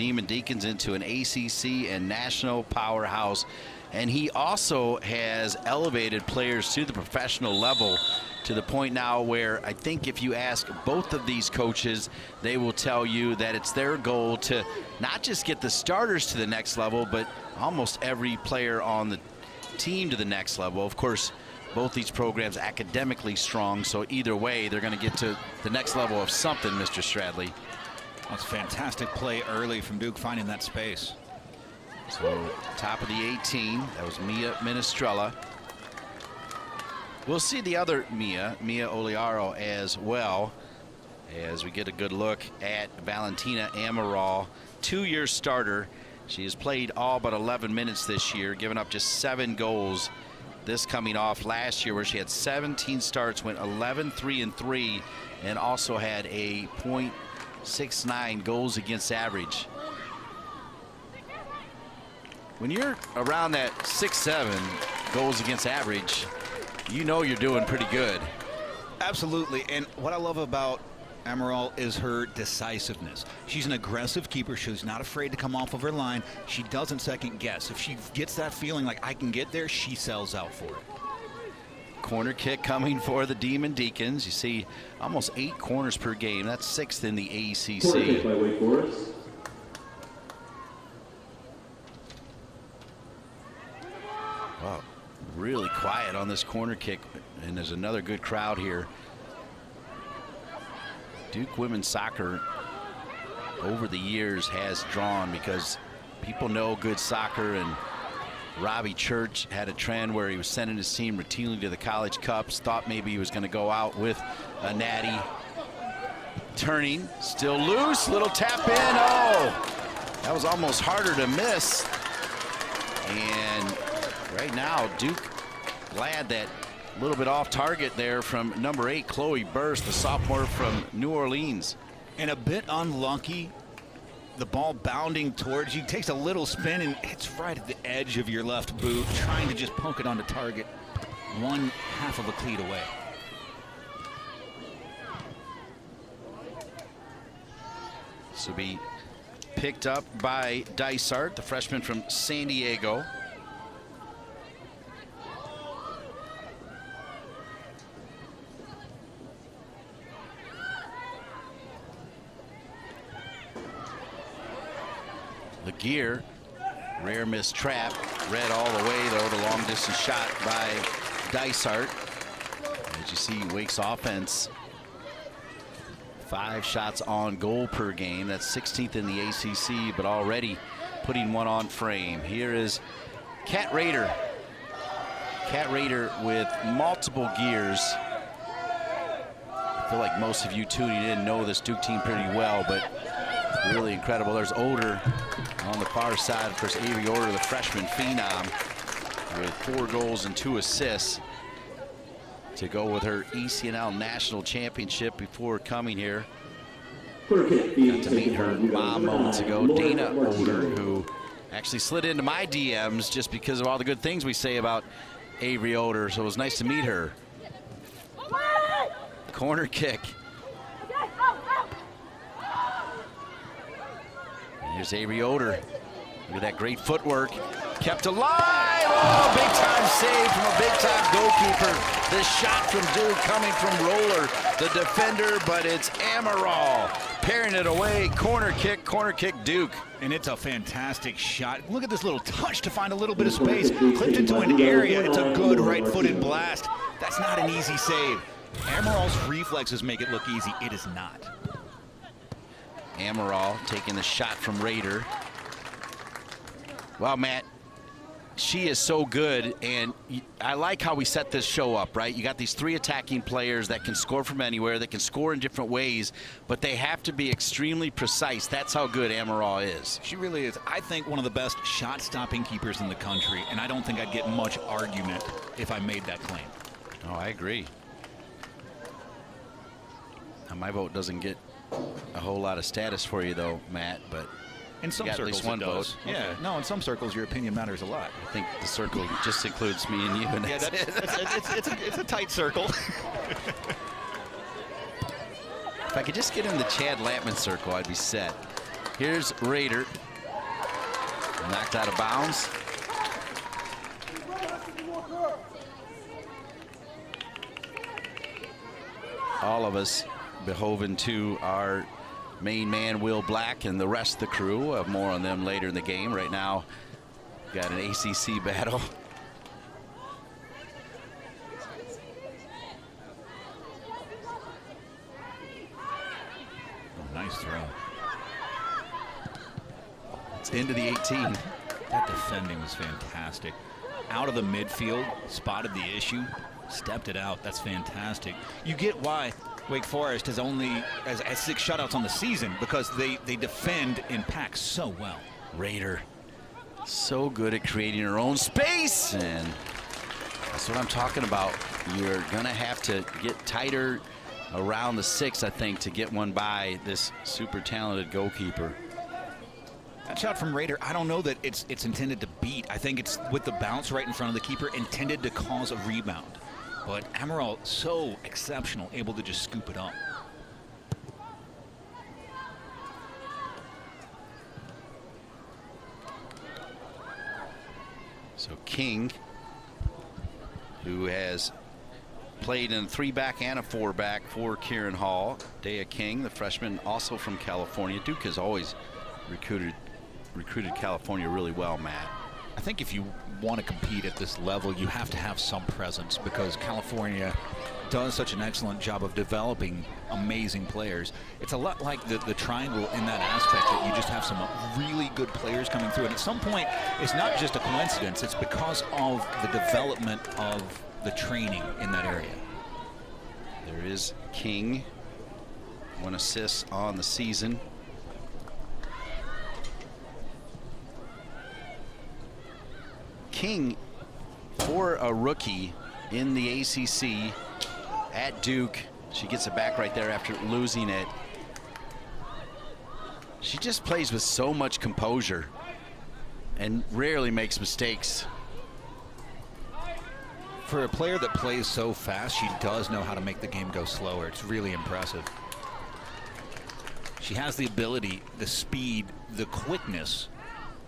Demon Deacons into an ACC and national powerhouse. And he also has elevated players to the professional level to the point now where I think if you ask both of these coaches, they will tell you that it's their goal to not just get the starters to the next level, but almost every player on the team to the next level. Of course, both these programs academically strong, so either way, they're going to get to the next level of something, Mr. Stradley. That's fantastic play early from Duke, finding that space. So top of the 18, that was Mia Minestrella. We'll see the other Mia Oliaro as well, as we get a good look at Valentina Amaral, 2-year starter. She has played all but 11 minutes this year, giving up just 7 goals. This coming off last year where she had 17 starts, went 11-3-3, and also had a .69 goals against average. When you're around that 6-7 goals against average, you know you're doing pretty good. Absolutely, and what I love about Amaral is her decisiveness. She's an aggressive keeper. She's not afraid to come off of her line. She doesn't second guess. If she gets that feeling like I can get there, she sells out for it. Corner kick coming for the Demon Deacons. You see almost 8 corners per game. That's 6th in the ACC. Corner kick by Wake Forest. Wow, really quiet on this corner kick, and there's another good crowd here. Duke women's soccer over the years has drawn because people know good soccer, and Robbie Church had a trend where he was sending his team routinely to the college cups, thought maybe he was going to go out with a natty. Turning, still loose, little tap in. Oh, that was almost harder to miss. And right now, Duke glad that a little bit off target there from number 8, Chloe Burst, the sophomore from New Orleans. And a bit unlucky. The ball bounding towards you, takes a little spin and hits right at the edge of your left boot, trying to just poke it onto target, 1/2 of a cleat away. This will be picked up by Dysart, the freshman from San Diego. Laguerre, rare miss trap, read all the way though, the long distance shot by Dysart. As you see, Wake's offense, 5 shots on goal per game. That's 16th in the ACC, but already putting one on frame. Here is Kat Rader. Kat Rader with multiple gears. I feel like most of you tuning in know this Duke team pretty well, but really incredible. There's Oder on the far side. Of course, Avery Oder, the freshman phenom, with 4 goals and 2 assists to go with her ECNL National Championship before coming here. Got to meet her mom moments ago, Dana Oder, who actually slid into my DMs just because of all the good things we say about Avery Oder, so it was nice to meet her. Corner kick. Here's Avery Oder. Look at that great footwork. Kept alive. Oh, big time save from a big time goalkeeper. This shot from Duke coming from Roller, the defender, but it's Amaral pairing it away. Corner kick, Duke. And it's a fantastic shot. Look at this little touch to find a little bit of space. Clipped into an area. It's a good right-footed blast. That's not an easy save. Amaral's reflexes make it look easy. It is not. Amaral taking the shot from Rader. Well, Matt, she is so good, and I like how we set this show up, right? You got these 3 attacking players that can score from anywhere, that can score in different ways, but they have to be extremely precise. That's how good Amaral is. She really is. I think one of the best shot-stopping keepers in the country, and I don't think I'd get much argument if I made that claim. Oh, I agree. Now, my vote doesn't get a whole lot of status for you, though, Matt, but in some got circles at least one vote. Yeah, okay. No, in some circles your opinion matters a lot. I think the circle just includes me and you. And yeah, it's a tight circle. If I could just get in the Chad Lattman circle, I'd be set. Here's Raider. Knocked out of bounds. All of us beholden to our main man, Will Black, and the rest of the crew. We'll have more on them later in the game. Right now, got an ACC battle. Oh, nice throw. It's into the 18. That defending was fantastic. Out of the midfield, spotted the issue, stepped it out. That's fantastic. You get why Wake Forest has only has 6 shutouts on the season, because they defend in packs so well. Raider, so good at creating her own space, and that's what I'm talking about. You're gonna have to get tighter around the 6, I think, to get one by this super talented goalkeeper. That shot from Raider, I don't know that it's intended to beat. I think it's with the bounce right in front of the keeper, intended to cause a rebound. But Amaral, so exceptional, able to just scoop it up. So King, who has played in a 3-back and a 4-back for Kieran Hall. Dea King, the freshman, also from California. Duke has always recruited California really well, Matt. I think if you want to compete at this level, you have to have some presence, because California does such an excellent job of developing amazing players. It's a lot like the triangle in that aspect, that you just have some really good players coming through. And at some point, it's not just a coincidence. It's because of the development of the training in that area. There is King, 1 assist on the season. King, for a rookie in the ACC at Duke, she gets it back right there after losing it. She just plays with so much composure and rarely makes mistakes. For a player that plays so fast, she does know how to make the game go slower. It's really impressive. She has the ability, the speed, the quickness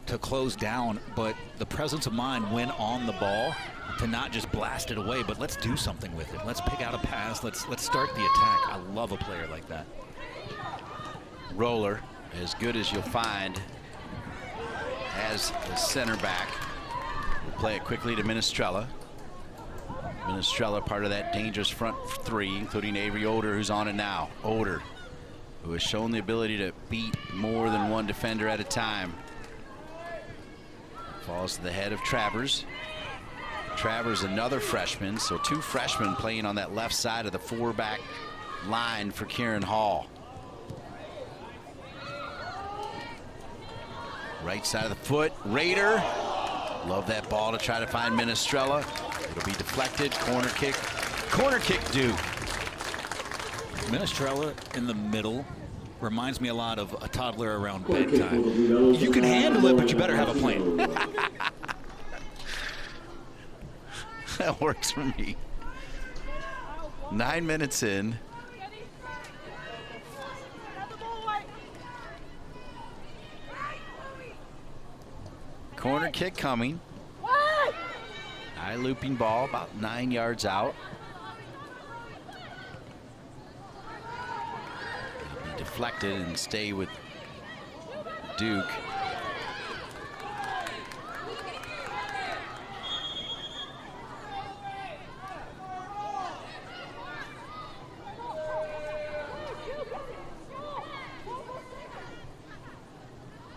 to close down, but the presence of mind when on the ball to not just blast it away, but let's do something with it. Let's pick out a pass. Let's start the attack. I love a player like that. Roller, as good as you'll find as the center back. We'll play it quickly to Minestrella. Minestrella, part of that dangerous front 3, including Avery Oder, who's on it now. Oder, who has shown the ability to beat more than one defender at a time. Falls to the head of Travers. Travers, another freshman, so 2 freshmen playing on that left side of the 4-back line for Kieran Hall. Right side of the foot, Raider. Love that ball to try to find Minestrella. It'll be deflected, corner kick due. Minestrella in the middle reminds me a lot of a toddler around bedtime. You can handle it, but you better have a plan. That works for me. 9 minutes in. Corner kick coming. High looping ball, about 9 yards out. It'll be deflected and stay with Duke.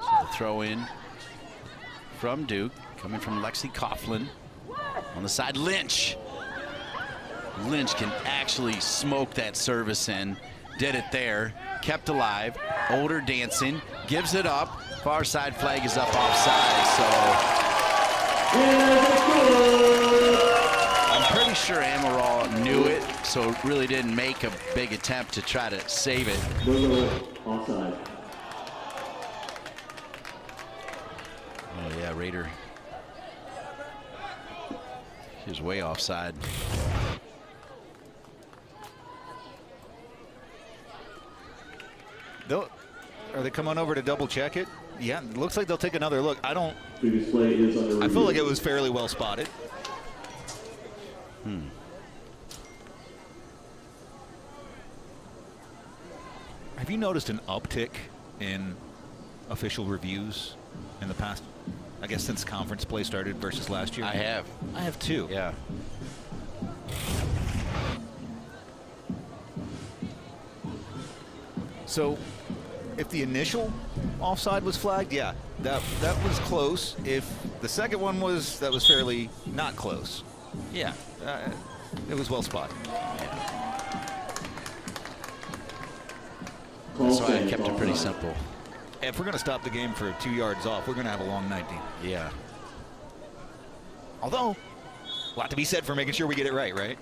So the throw in from Duke, coming from Lexi Coughlin. On the side, Lynch. Lynch can actually smoke that service in. Did it there. Kept alive. Older dancing. Gives it up. Far side flag is up offside. So I'm pretty sure Amaral knew it, so really didn't make a big attempt to try to save it. Offside. Oh yeah, Raider. He was way offside. Are they coming over to double check it? Yeah, it looks like they'll take another look. I Previous play is under feel review. like it was fairly well spotted. Have you noticed an uptick in official reviews in the past, I guess, since conference play started versus last year? I have. I have too. Yeah. So, if the initial offside was flagged, yeah, that was close. If the second one was, that was fairly not close. Yeah, it was well spotted. Call That's why I stands kept it pretty offside. simple. If we're going to stop the game for 2 yards off, we're going to have a long night, Dean. Yeah. Although, a lot to be said for making sure we get it right, right?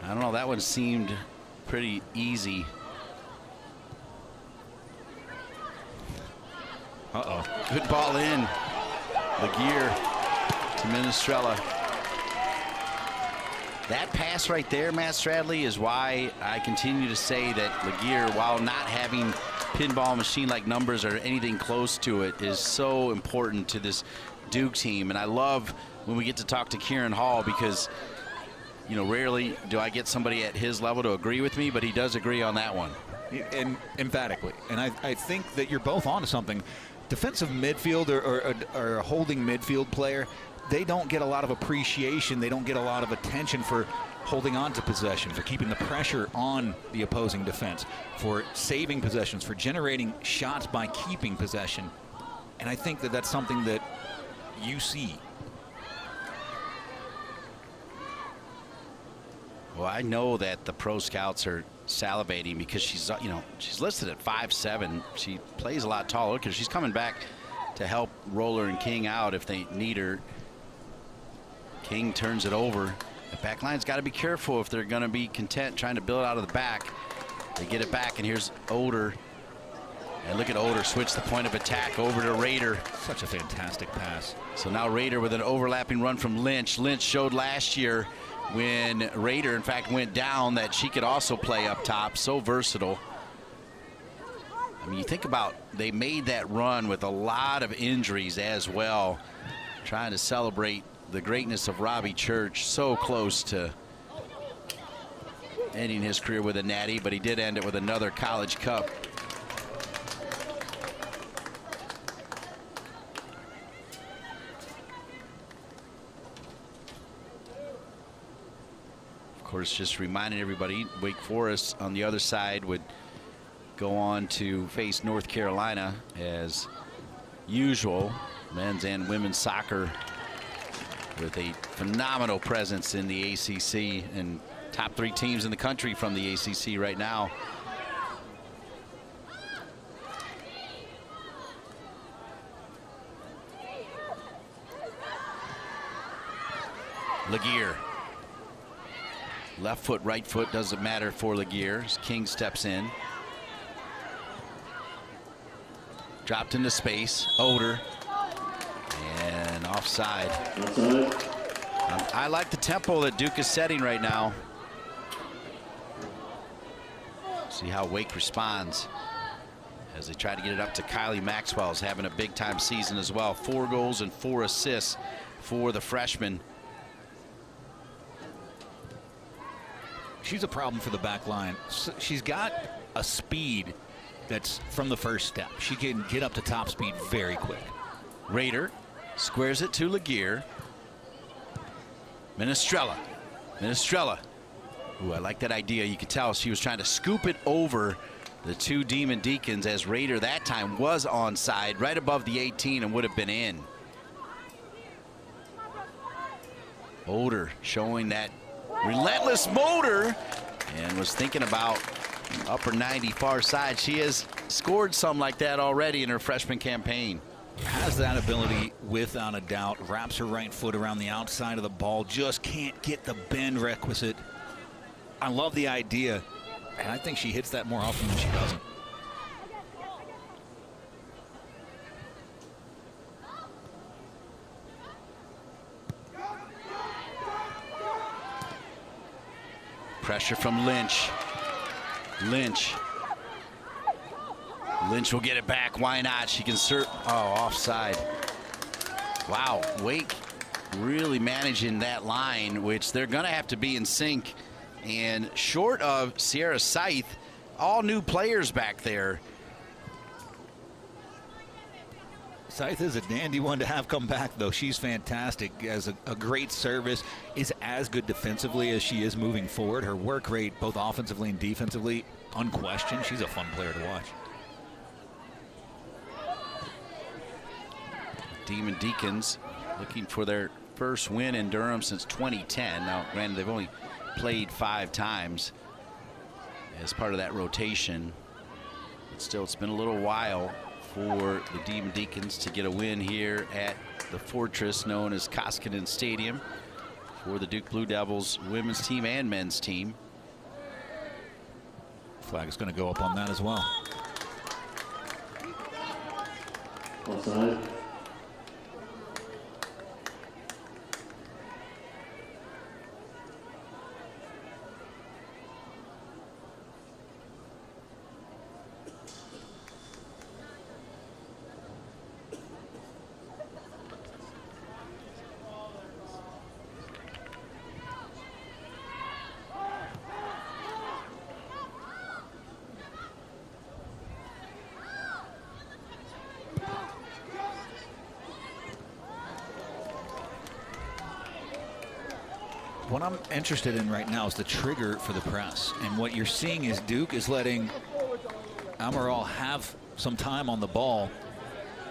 I don't know. That one seemed pretty easy. Uh-oh. Good ball in. Laguerre to Minestrella. That pass right there, Matt Stradley, is why I continue to say that Laguerre, while not having pinball machine-like numbers or anything close to it, is so important to this Duke team. And I love when we get to talk to Kieran Hall because, you know, rarely do I get somebody at his level to agree with me, but he does agree on that one. And emphatically. And I think that you're both onto something. Defensive midfield or a holding midfield player, they don't get a lot of appreciation. They don't get a lot of attention for holding on to possession, for keeping the pressure on the opposing defense, for saving possessions, for generating shots by keeping possession. And I think that that's something that you see. Well, I know that the pro scouts are salivating because she's, you know, she's listed at 5'7". She plays a lot taller because she's coming back to help Roller and King out if they need her. King turns it over. The back line's got to be careful if they're going to be content trying to build out of the back. They get it back, and here's Oder. And look at Oder switch the point of attack over to Rader. Such a fantastic pass. So now Rader with an overlapping run from Lynch. Lynch showed last year when Rader, in fact, went down that she could also play up top. So versatile. I mean, you think about, they made that run with a lot of injuries as well, trying to celebrate the greatness of Robbie Church. So close to ending his career with a natty, but he did end it with another college cup. Of course, just reminding everybody, Wake Forest on the other side would go on to face North Carolina as usual. Men's and women's soccer with a phenomenal presence in the ACC and top 3 teams in the country from the ACC right now. Laguerre. Left foot, right foot, doesn't matter for Laguerre. King steps in. Dropped into space. Oder. And offside. Offside. I like the tempo that Duke is setting right now. See how Wake responds as they try to get it up to Kylie Maxwell, who's having a big-time season as well. 4 goals and 4 assists for the freshman. She's a problem for the back line. She's got a speed that's from the first step. She can get up to top speed very quick. Rader squares it to Laguerre. Minestrella. Minestrella. Ooh, I like that idea. You could tell she was trying to scoop it over the 2 Demon Deacons as Rader that time was onside right above the 18 and would have been in. Oder showing that relentless motor and was thinking about upper 90 far side. She has scored some like that already in her freshman campaign. Has that ability without a doubt. Wraps her right foot around the outside of the ball. Just can't get the bend requisite. I love the idea, and I think she hits that more often than she doesn't. Pressure from Lynch. Lynch. Lynch will get it back. Why not? She can offside. Wow, Wake really managing that line, which they're going to have to be in sync. And short of Sierra Scythe, all new players back there. Scythe is a dandy one to have come back, though. She's fantastic. Has a great service, is as good defensively as she is moving forward. Her work rate, both offensively and defensively, unquestioned. She's a fun player to watch. Demon Deacons looking for their first win in Durham since 2010. Now, granted, they've only played 5 times as part of that rotation. But still, it's been a little while for the Demon Deacons to get a win here at the fortress known as Koskinen Stadium for the Duke Blue Devils women's team and men's team. Flag is going to go up on that as well. Offside. What I'm interested in right now is the trigger for the press. And what you're seeing is Duke is letting Amaral have some time on the ball,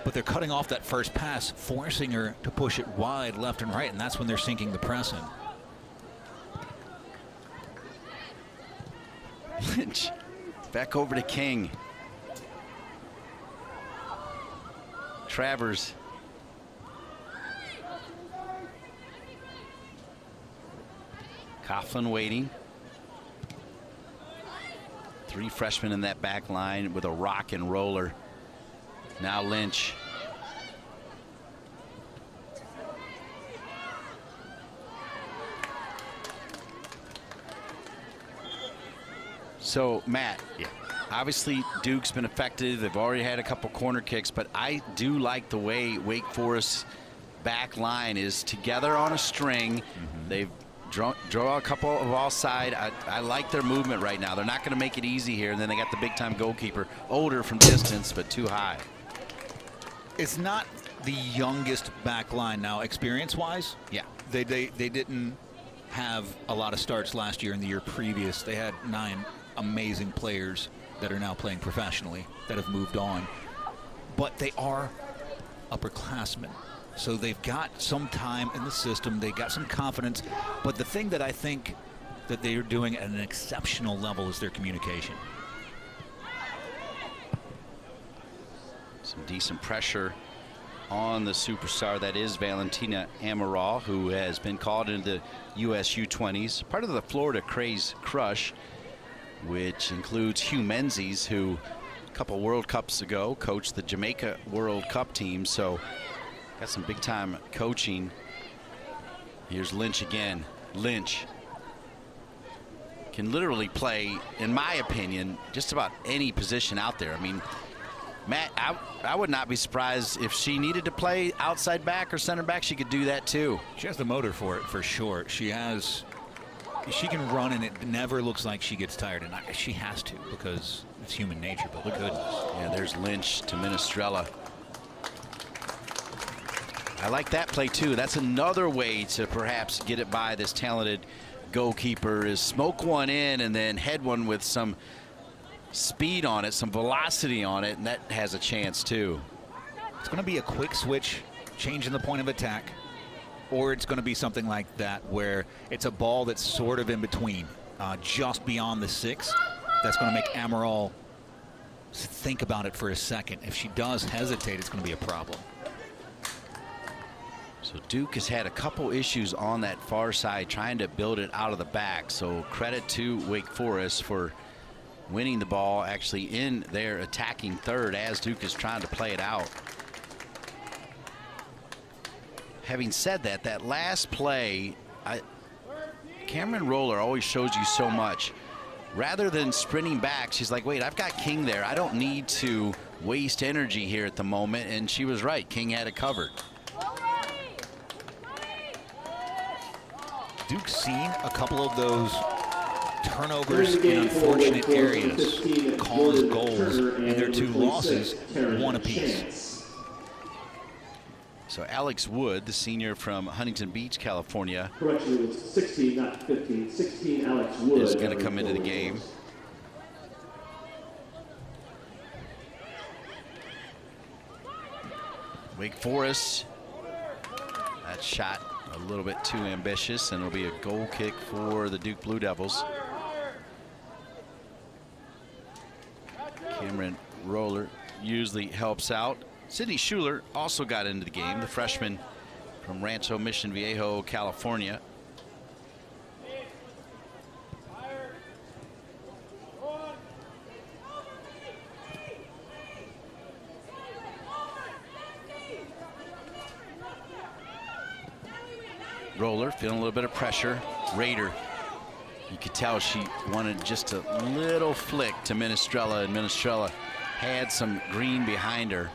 but they're cutting off that first pass, forcing her to push it wide left and right, and that's when they're sinking the press in. Lynch back over to King. Travers. Coughlin waiting. 3 freshmen in that back line with a rock and roller. Now Lynch. So, Matt, obviously Duke's been effective. They've already had a couple corner kicks, but I do like the way Wake Forest back line is together on a string. They've draw a couple of offside. I like their movement right now. They're not going to make it easy here. And then they got the big-time goalkeeper, older from distance, but too high. It's not the youngest back line now, experience-wise. Yeah. They didn't have a lot of starts last year and the year previous. They had 9 amazing players that are now playing professionally that have moved on. But they are upperclassmen. So they've got some time in the system. They got some confidence. But the thing that I think that they are doing at an exceptional level is their communication. Some decent pressure on the superstar that is Valentina Amaral, who has been called into the U.S. U20s, part of the Florida Craze Crush, which includes Hugh Menzies, who a couple World Cups ago coached the Jamaica World Cup team. So got some big-time coaching. Here's Lynch again. Lynch can literally play, in my opinion, just about any position out there. I mean, Matt, I would not be surprised if she needed to play outside back or center back. She could do that too. She has the motor for it, for sure. She can run, and it never looks like she gets tired. And she has to, because it's human nature. But look good. Yeah, there's Lynch to Minestrella. I like that play too. That's another way to perhaps get it by this talented goalkeeper, is smoke one in and then head one with some speed on it, some velocity on it, and that has a chance too. It's going to be a quick switch, change in the point of attack, or it's going to be something like that where it's a ball that's sort of in between, just beyond the 6. That's going to make Amaral think about it for a second. If she does hesitate, it's going to be a problem. So Duke has had a couple issues on that far side trying to build it out of the back. So credit to Wake Forest for winning the ball actually in their attacking third as Duke is trying to play it out. Having said that, that last play, Cameron Roller always shows you so much. rather than sprinting back, she's like, wait, I've got King there. I don't need to waste energy here at the moment. And she was right. King had it covered. Duke's seen a couple of those turnovers in unfortunate areas cause goals, and their 2 losses, 1 apiece. So Alex Wood, the senior from Huntington Beach, California, Correction, it was 16, not 15. 16, Alex Wood. is going to come into the game. Wake Forest, that shot a little bit too ambitious, and it'll be a goal kick for the Duke Blue Devils. Cameron Roller usually helps out. Sydney Schuler also got into the game, the freshman from Rancho Mission Viejo, California. Roller feeling a little bit of pressure. Raider, you could tell she wanted just a little flick to Minestrella, and Minestrella had some green behind her.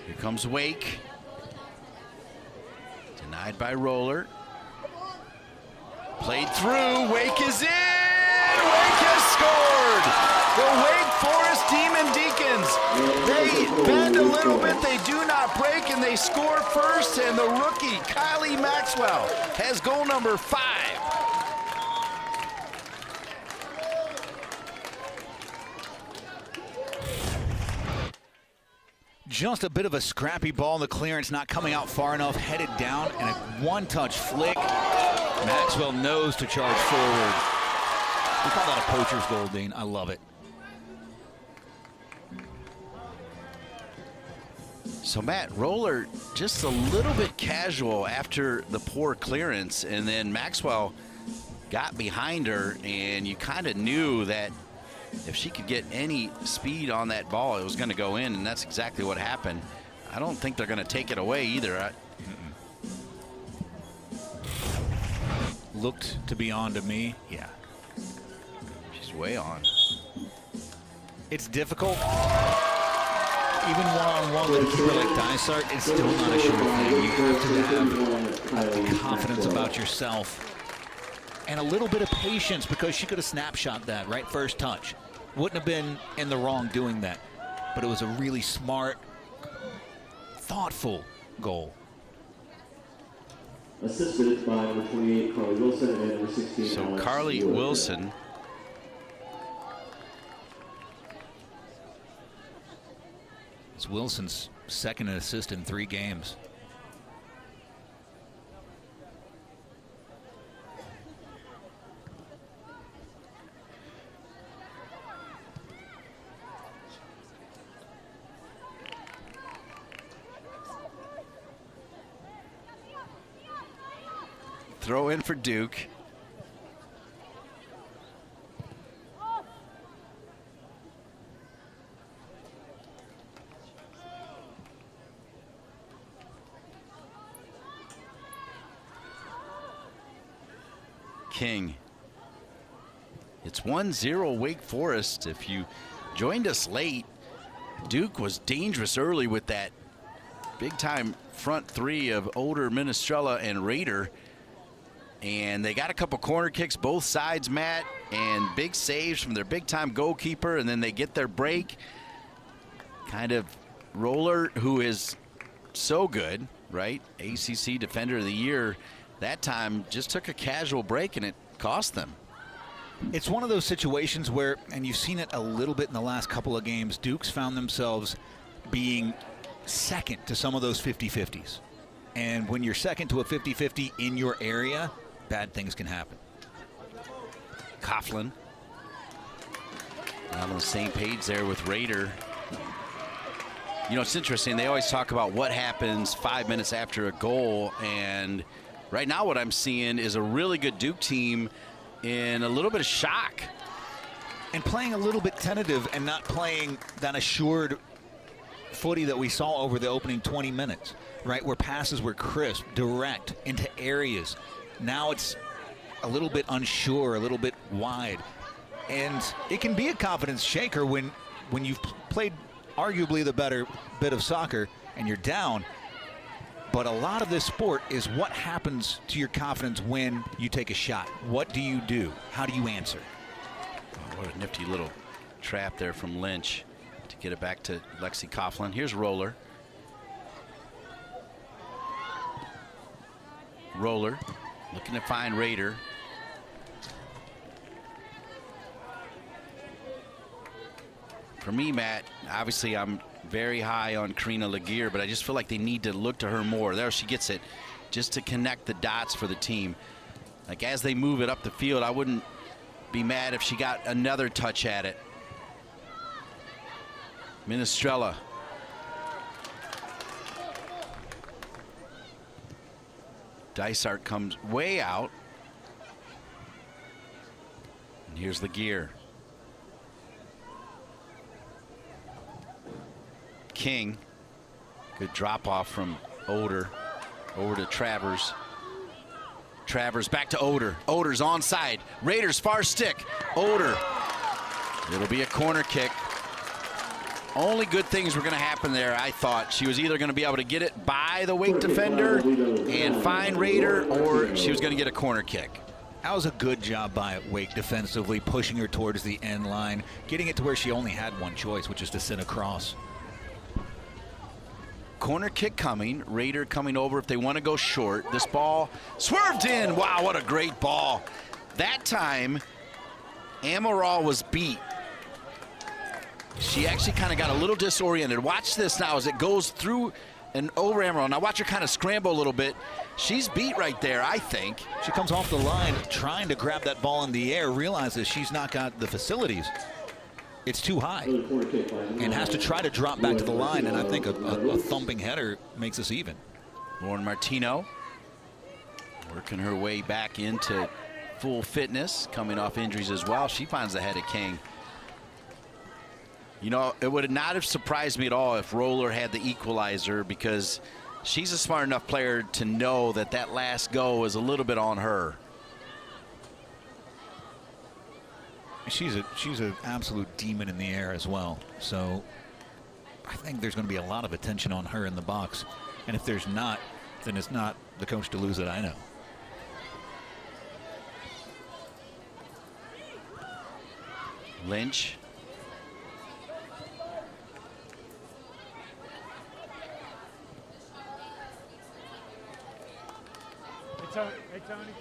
Here comes Wake. Denied by Roller. Played through. Wake is in. Wake has scored. The Wake Forest Demon Deacons. They bend a little bit. They do not break, and they score first. And the rookie, Kylie Maxwell, has goal number 5. Just a bit of a scrappy ball. The clearance not coming out far enough. Headed down, and a one-touch flick. Maxwell knows to charge forward. We call that a poacher's goal, Dean. I love it. So Matt, Roller just a little bit casual after the poor clearance, and then Maxwell got behind her, and you kind of knew that if she could get any speed on that ball, it was going to go in, and that's exactly what happened. I don't think they're going to take it away either. Looked to be on to me. Yeah. She's way on. It's difficult. Even one-on-one with a keeper like Dysart, it's still not a sure thing. You have to have confidence about yourself and a little bit of patience, because she could have snapshot that right first touch. Wouldn't have been in the wrong doing that, but it was a really smart, thoughtful goal. Assisted by number 28, Carly Wilson, and number 16, So Alex Carly Wood. Wilson. It's Wilson's second assist in 3 games. Throw in for Duke. King. It's 1-0 Wake Forest. If you joined us late, Duke was dangerous early with that big-time front 3 of Older, Minestrella, and Raider. And they got a couple corner kicks both sides, Matt, and big saves from their big-time goalkeeper, and then they get their break. Kind of Roller, who is so good, right? ACC Defender of the Year. That time just took a casual break, and it cost them. It's one of those situations where, and you've seen it a little bit in the last couple of games, Duke's found themselves being second to some of those 50-50s. And when you're second to a 50-50 in your area, bad things can happen. Coughlin. Not on the same page there with Raider. You know, it's interesting. They always talk about what happens 5 minutes after a goal, and right now what I'm seeing is a really good Duke team in a little bit of shock. And playing a little bit tentative and not playing that assured footy that we saw over the opening 20 minutes, right? Where passes were crisp, direct, into areas. Now it's a little bit unsure, a little bit wide. And it can be a confidence shaker when you've played arguably the better bit of soccer and you're down. But a lot of this sport is what happens to your confidence when you take a shot. What do you do? How do you answer? Oh, what a nifty little trap there from Lynch to get it back to Lexi Coughlin. Here's Roller. Roller looking to find Raider. For me, Matt, obviously I'm very high on Karina Laguerre, but I just feel like they need to look to her more. There she gets it, just to connect the dots for the team. Like as they move it up the field, I wouldn't be mad if she got another touch at it. Minestrella. Dysart comes way out. And here's Laguerre. King. Good drop off from Oder over to Travers. Travers back to Oder. Oder's onside. Raiders far stick. Oder. It'll be a corner kick. Only good things were going to happen there, I thought. She was either going to be able to get it by the Wake defender and find Raider, or she was going to get a corner kick. That was a good job by Wake defensively, pushing her towards the end line, getting it to where she only had one choice, which is to sit across. Corner kick coming. Raider coming over if they want to go short. This ball swerved in. Wow, what a great ball. That time, Amaral was beat. She actually kind of got a little disoriented. Watch this now as it goes through and over Amaral. Now watch her kind of scramble a little bit. She's beat right there, I think. She comes off the line trying to grab that ball in the air, realizes she's not got the facilities. It's too high and has to try to drop back to the line, and I think a thumping header makes us even. Lauren Martino working her way back into full fitness, coming off injuries as well. She finds the head of King. You know, it would not have surprised me at all if Roller had the equalizer, because she's a smart enough player to know that that last go is a little bit on her. She's an absolute demon in the air as well. So I think there's going to be a lot of attention on her in the box. And if there's not, then it's not the coach to lose it, I know. Lynch.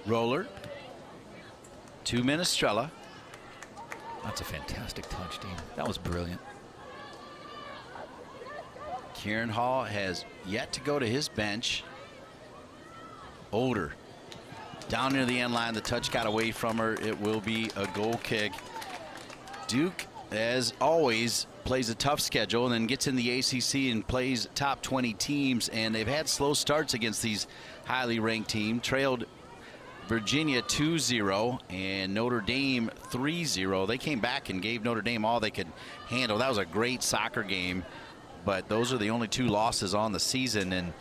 Roller. To Minestrella. That's a fantastic touch, Dean. That was brilliant. Kieran Hall has yet to go to his bench. Oder down near the end line. The touch got away from her. It will be a goal kick. Duke, as always, plays a tough schedule and then gets in the ACC and plays top 20 teams. And they've had slow starts against these highly ranked teams. Trailed Virginia 2-0 and Notre Dame 3-0. They came back and gave Notre Dame all they could handle. That was a great soccer game, but those are the only two losses on the season. And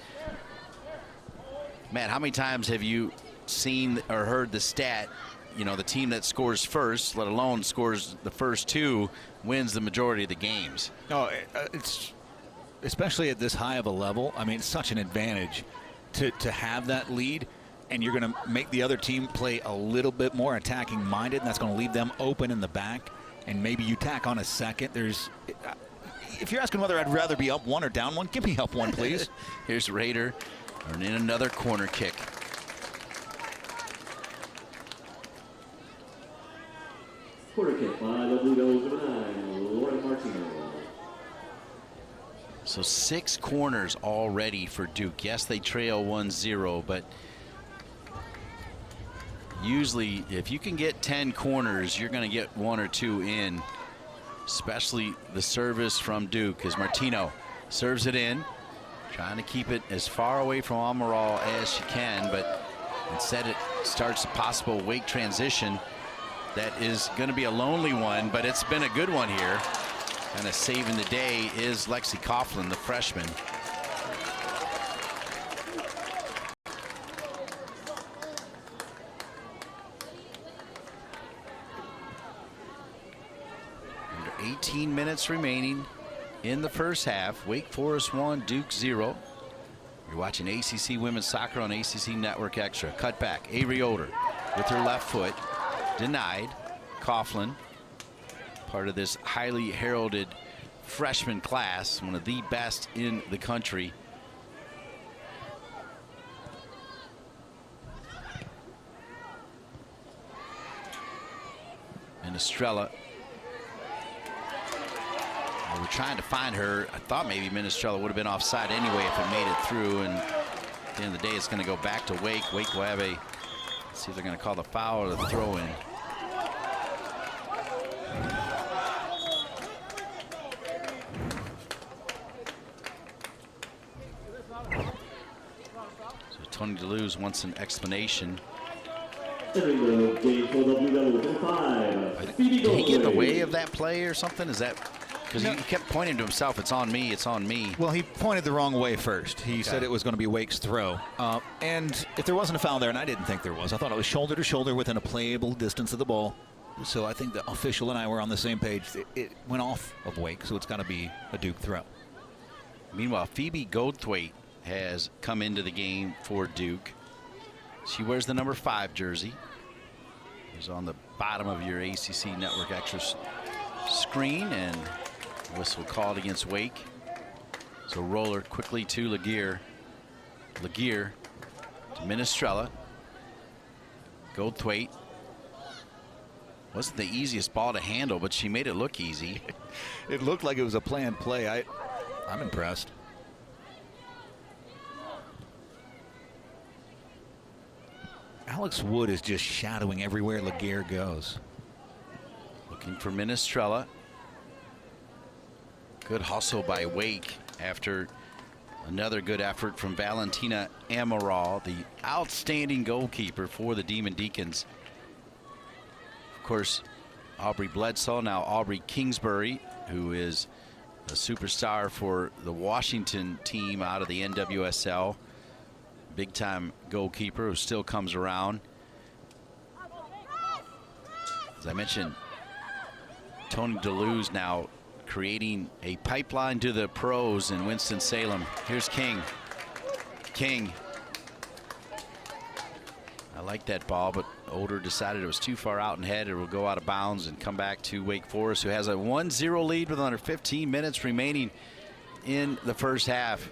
Matt, how many times have you seen or heard the stat, you know, the team that scores first, let alone scores the first two, wins the majority of the games? No, it's especially at this high of a level. I mean, it's such an advantage to have that lead. And you're going to make the other team play a little bit more attacking minded, and that's going to leave them open in the back. And maybe you tack on a second. If you're asking whether I'd rather be up one or down one, give me up one, please. Here's Raider earning another corner kick. Corner kick by the Blue Devils number 9, Lauren Martino. So 6 corners already for Duke. Yes, they trail 1-0, but usually if you can get 10 corners, you're going to get 1 or 2 in, especially the service from Duke, as Martino serves it in, trying to keep it as far away from Amaral as she can, but instead it starts a possible Wake transition. that is going to be a lonely one, but it's been a good one here. And a saving the day is Lexi Coughlin, the freshman. Under 18 minutes remaining in the first half. Wake Forest 1, Duke 0. You're watching ACC Women's Soccer on ACC Network Extra. Cut back. Avery Oder with her left foot. Denied. Coughlin, part of this highly heralded freshman class, one of the best in the country. And Estrella. We were trying to find her. I thought maybe Minestrella would have been offside anyway if it made it through. And at the end of the day, it's going to go back to Wake. Wake will have a, let's see if they're going to call the foul or the throw in. So Tony DeLuz wants an explanation. Entering the game for W5. Did he get in the way of that play or something? Is that because he kept pointing to himself? It's on me. It's on me. Well, he pointed the wrong way first. He said it was going to be Wake's throw. And if there wasn't a foul there, and I didn't think there was, I thought it was shoulder to shoulder within a playable distance of the ball. So I think the official and I were on the same page. It went off of Wake, so it's got to be a Duke throw. Meanwhile, Phoebe Goldthwaite has come into the game for Duke. She wears the number 5 jersey. It's on the bottom of your ACC Network Extra screen, and whistle called against Wake. So roller quickly to Laguerre. Laguerre to Minestrella. Goldthwaite. Wasn't the easiest ball to handle, but she made it look easy. It looked like it was a planned play. I'm impressed. Alex Wood is just shadowing everywhere Laguerre goes. Looking for Minestrella. Good hustle by Wake after another good effort from Valentina Amaral, the outstanding goalkeeper for the Demon Deacons. Of course, Aubrey Bledsoe, now Aubrey Kingsbury, who is a superstar for the Washington team out of the NWSL. Big time goalkeeper who still comes around. As I mentioned, Tony DeLuz now creating a pipeline to the pros in Winston-Salem. Here's King. King. I like that ball, but Oder decided it was too far out and head. It will go out of bounds and come back to Wake Forest, who has a 1-0 lead with under 15 minutes remaining in the first half.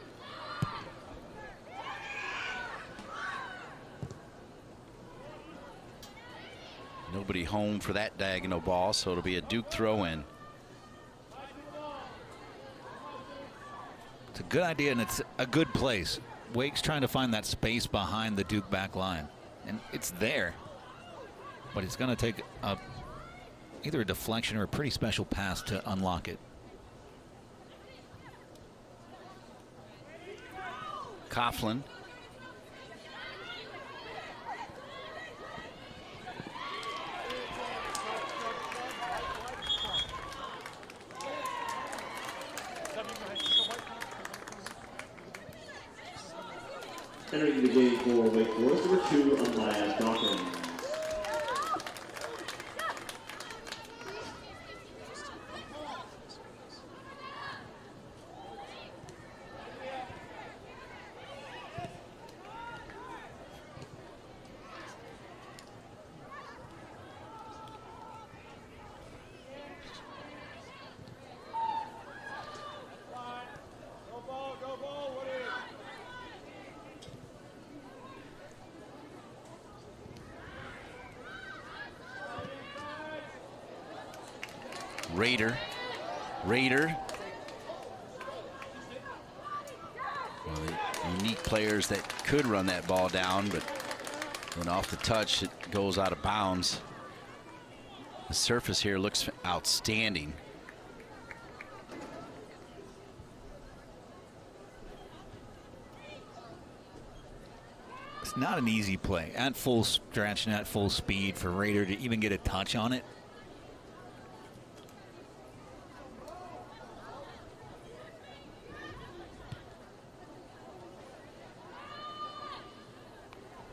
Nobody home for that diagonal ball, so it'll be a Duke throw-in. It's a good idea, and it's a good place. Wake's trying to find that space behind the Duke back line, and it's there. But it's going to take either a deflection or a pretty special pass to unlock it. Coughlin. Entering the game for Wake Forest, number 2, Amaya Dawkins. Raider. Well, the unique players that could run that ball down, but when off the touch, it goes out of bounds. The surface here looks outstanding. It's not an easy play. At full stretch and at full speed for Raider to even get a touch on it.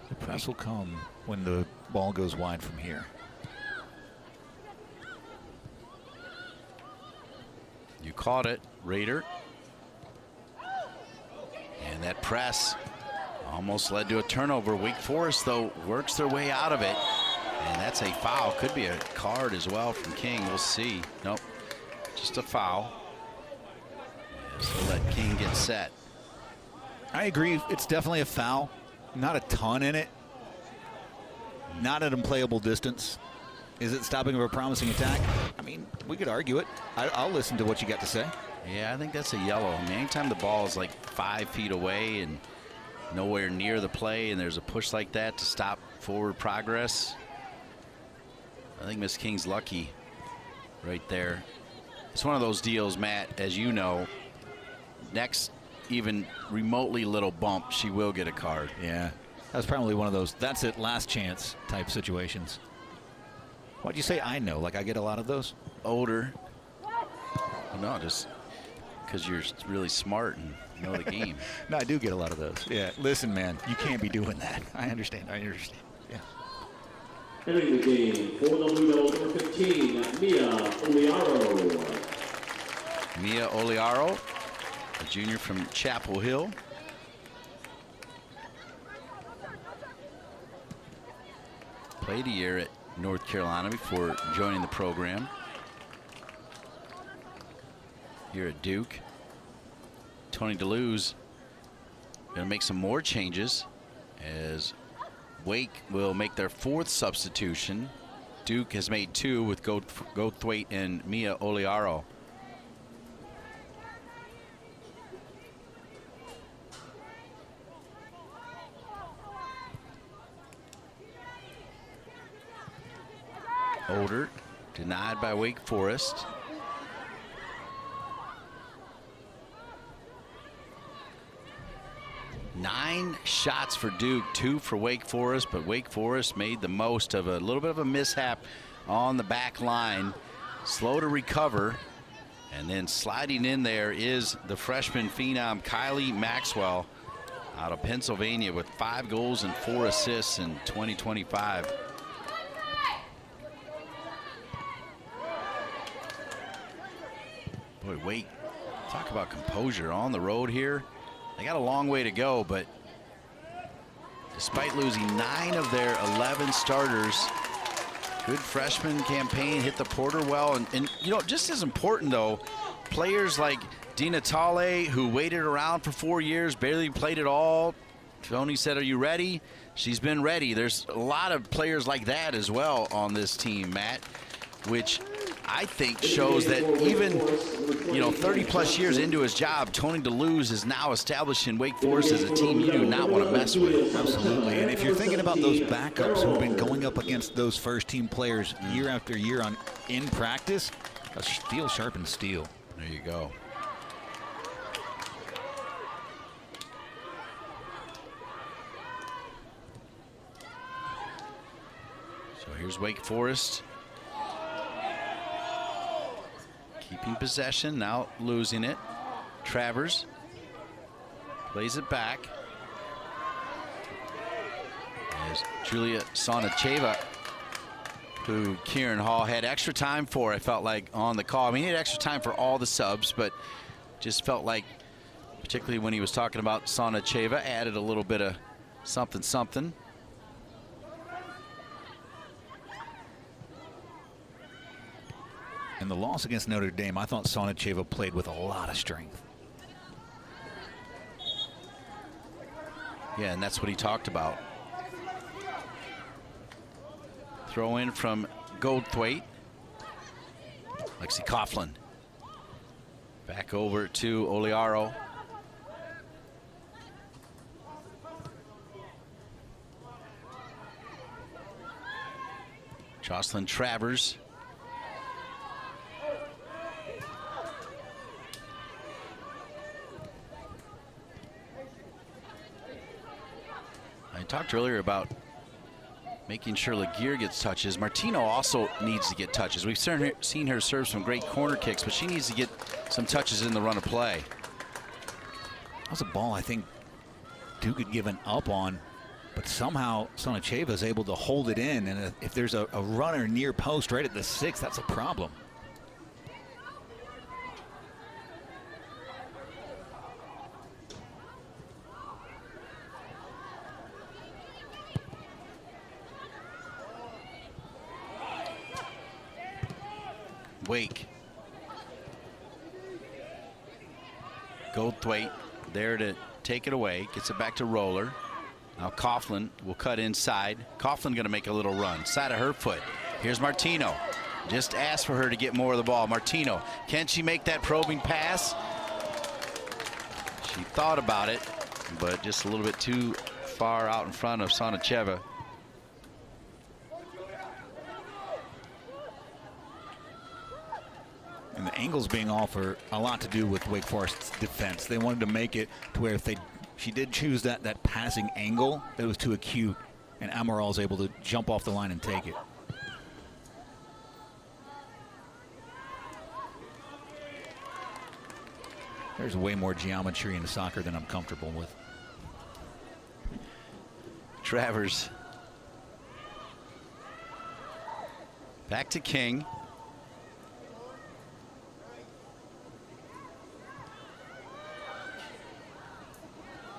The press will come when the ball goes wide from here. You caught it, Raider. And that press almost led to a turnover. Wake Forest, though, works their way out of it. And that's a foul. Could be a card as well from King. We'll see. Nope. Just a foul. Yeah, so let King get set. I agree. It's definitely a foul. Not a ton in it. Not at unplayable distance. Is it stopping of a promising attack? I mean, we could argue it. I'll listen to what you got to say. Yeah, I think that's a yellow. I mean, anytime the ball is like 5 feet away and nowhere near the play and there's a push like that to stop forward progress, I think Miss King's lucky right there. It's one of those deals, Matt, as you know, next even remotely little bump, she will get a card. Yeah, that's probably one of those that's it, last chance type situations. Why'd you say I know? Like I get a lot of those? Older. No, just because you're really smart and know the game. No, I do get a lot of those. Yeah, listen, man, you can't be doing that. I understand. Yeah. Entering the game for the Ludo, number 15, Mia Oliaro. Mia Oliaro, a junior from Chapel Hill. Played a year at North Carolina before joining the program here at Duke. Tony DeLuze going to make some more changes as Wake will make their 4th substitution. Duke has made 2 with Goldthwaite and Mia Oliaro. Older, denied by Wake Forest. Nine shots for Duke, 2 for Wake Forest, but Wake Forest made the most of a little bit of a mishap on the back line. Slow to recover, and then sliding in there is the freshman phenom Kylie Maxwell out of Pennsylvania with 5 goals and 4 assists in 2025. Boy, Wake, talk about composure on the road here. They got a long way to go, but despite losing 9 of their 11 starters, good freshman campaign, hit the porter well. And you know, just as important, though, players like Dina Tale, who waited around for 4 years, barely played at all. Tony said, are you ready? She's been ready. There's a lot of players like that as well on this team, Matt, which I think shows that even, 30-plus years into his job, Tony DeLuze is now establishing Wake Forest as a team you do not want to mess with. Absolutely. And if you're thinking about those backups who've been going up against those first-team players year after year in practice, a steel sharpens steel. There you go. So here's Wake Forest. Keeping possession, now losing it. Travers plays it back. As Julia Sonacheva, who Kieran Hall had extra time for, I felt like, on the call. I mean, he had extra time for all the subs, but just felt like, particularly when he was talking about Sonacheva, added a little bit of something. In the loss against Notre Dame, I thought Sonacheva played with a lot of strength. Yeah, and that's what he talked about. Throw in from Goldthwaite. Lexi Coughlin. Back over to Oliaro. Jocelyn Travers. I talked earlier about making sure Laguerre gets touches. Martino also needs to get touches. We've seen her serve some great corner kicks, but she needs to get some touches in the run of play. That was a ball I think Duke had given up on, but somehow Sonacheva is able to hold it in, and if there's a runner near post right at the 6, that's a problem. Wake. Goldthwaite there to take it away. Gets it back to Roller. Now Coughlin will cut inside. Coughlin going to make a little run. Side of her foot. Here's Martino. Just asked for her to get more of the ball. Martino, can she make that probing pass? She thought about it, but just a little bit too far out in front of Sonacheva. And the angles being off are a lot to do with Wake Forest's defense. They wanted to make it to where if she did choose that passing angle, that was too acute, and Amaral is able to jump off the line and take it. There's way more geometry in soccer than I'm comfortable with. Travers. Back to King.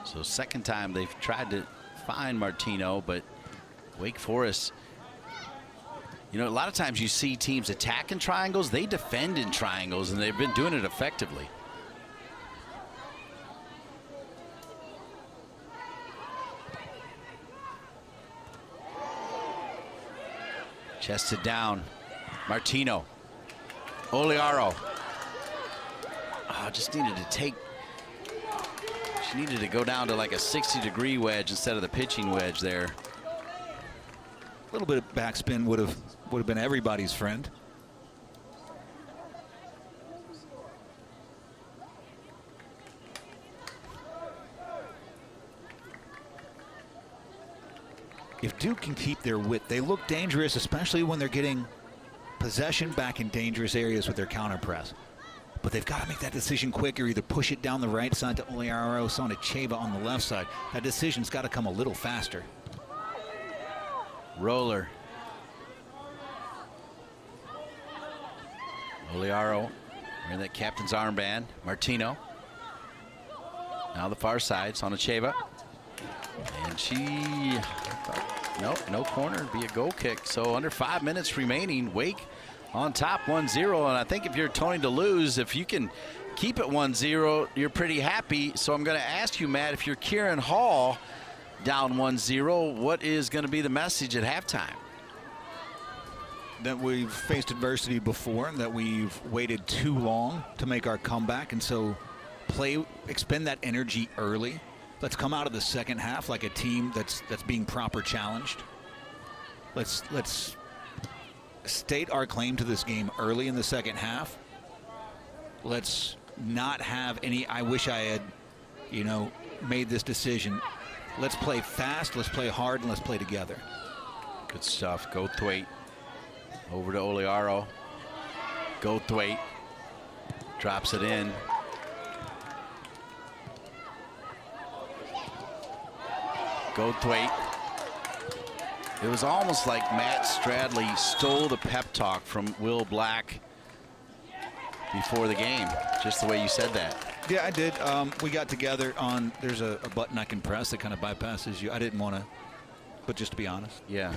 So second time they've tried to find Martino, but Wake Forest, you know, a lot of times you see teams attack in triangles, they defend in triangles, and they've been doing it effectively. Chested down. Martino. Oliaro. Oh, just needed to take. She needed to go down to like a 60-degree wedge instead of the pitching wedge there. A little bit of backspin would have been everybody's friend. If Duke can keep their width, they look dangerous, especially when they're getting possession back in dangerous areas with their counter press. But they've got to make that decision quicker, either push it down the right side to Oliaro, Sonacheva on the left side. That decision's got to come a little faster. Roller. Oliaro wearing that captain's armband. Martino. Now the far side, Sonacheva. And she, nope, no corner, it'd be a goal kick. So under 5 minutes remaining, Wake on top 1-0. And I think if you're Tony DeLuz, if you can keep it 1-0, you're pretty happy. So I'm going to ask you, Matt, if you're Kieran Hall down 1-0, what is going to be the message at halftime? That we've faced adversity before, and that we've waited too long to make our comeback, and so expend that energy early. Let's come out of the second half like a team that's being proper challenged. Let's state our claim to this game early in the second half. Let's not have any I wish I had, made this decision. Let's play fast, let's play hard, and let's play together. Good stuff. Goldthwaite over to Oliaro. Goldthwaite drops it in. Goldthwaite. It was almost like Matt Stradley stole the pep talk from Will Black before the game, just the way you said that. Yeah, I did. We got together on, there's a button I can press that kind of bypasses you. I didn't want to, but just to be honest. Yeah.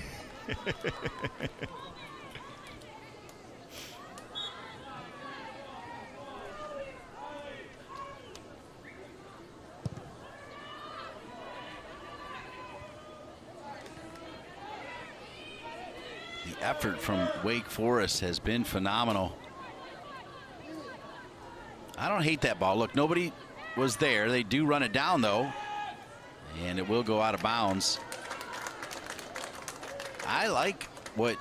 The effort from Wake Forest has been phenomenal. I don't hate that ball. Look, nobody was there. They do run it down, though, and it will go out of bounds. I like what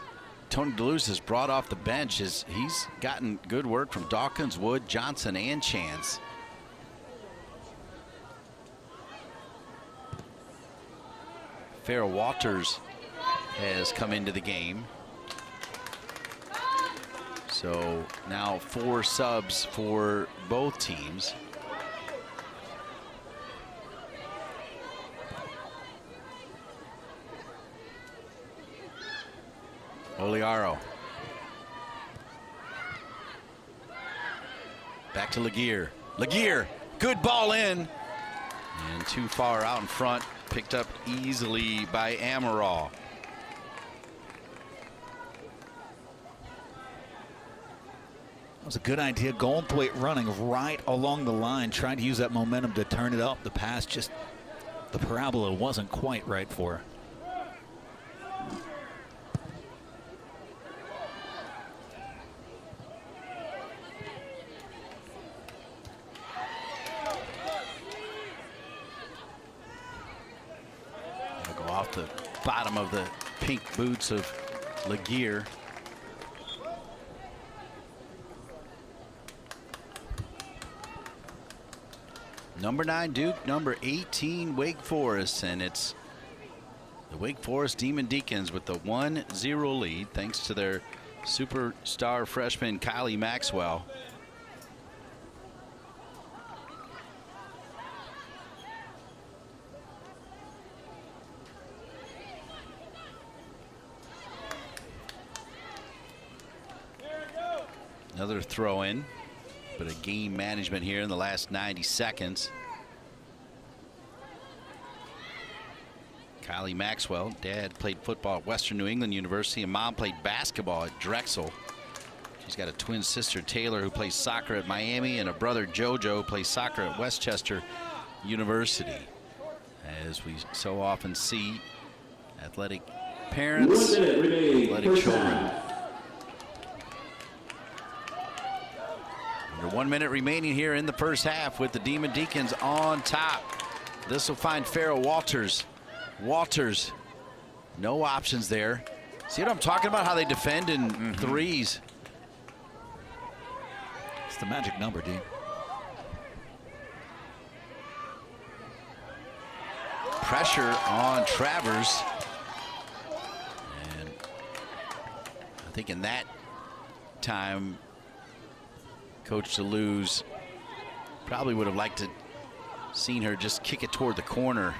Tony DeLuz has brought off the bench. He's gotten good work from Dawkins, Wood, Johnson, and Chance. Farrell Walters has come into the game. So now 4 subs for both teams. Oliaro. Back to Laguerre. Laguerre, good ball in. And too far out in front. Picked up easily by Amaral. That was a good idea. Goldthwait running right along the line, trying to use that momentum to turn it up. The pass, just the parabola wasn't quite right for her. Go off the bottom of the pink boots of Laguerre. Number 9 Duke, number 18 Wake Forest, and it's the Wake Forest Demon Deacons with the 1-0 lead thanks to their superstar freshman Kylie Maxwell. Another throw in, but a game management here in the last 90 seconds. Kylie Maxwell, dad played football at Western New England University, and mom played basketball at Drexel. She's got a twin sister, Taylor, who plays soccer at Miami, and a brother, Jojo, who plays soccer at Westchester University. As we so often see, athletic parents, athletic children. Under 1 minute remaining here in the first half with the Demon Deacons on top. This will find Farrell Walters. Walters, no options there. See what I'm talking about? How they defend in threes. It's the magic number, Dean. Pressure on Travers. And I think in that time, Coach DeLuz probably would have liked to seen her just kick it toward the corner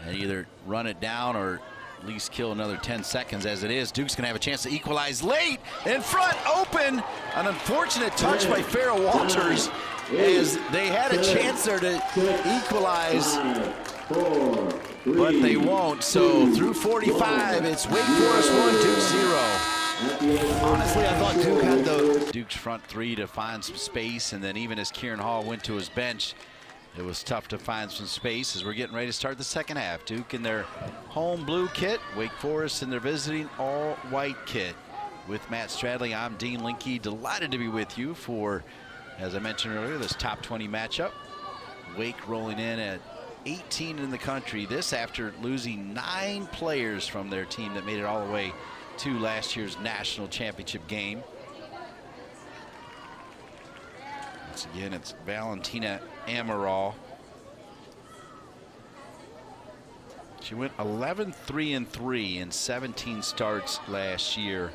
and either run it down or at least kill another 10 seconds. As it is, Duke's gonna have a chance to equalize late in front, open. An unfortunate touch by Farrell Walters as they had a chance there to equalize, but they won't. So through 45, it's Wake Forest 1, Duke 0. Honestly, I thought Duke had the Duke's front three to find some space, and then even as Kieran Hall went to his bench, it was tough to find some space as we're getting ready to start the second half. Duke in their home blue kit, Wake Forest in their visiting all-white kit. With Matt Stradley, I'm Dean Linke. Delighted to be with you for, as I mentioned earlier, this top 20 matchup. Wake rolling in at 18 in the country. This after losing 9 players from their team that made it all the way to last year's national championship game. Once again, it's Valentina Amaral. She went 11-3-3 in 17 starts last year.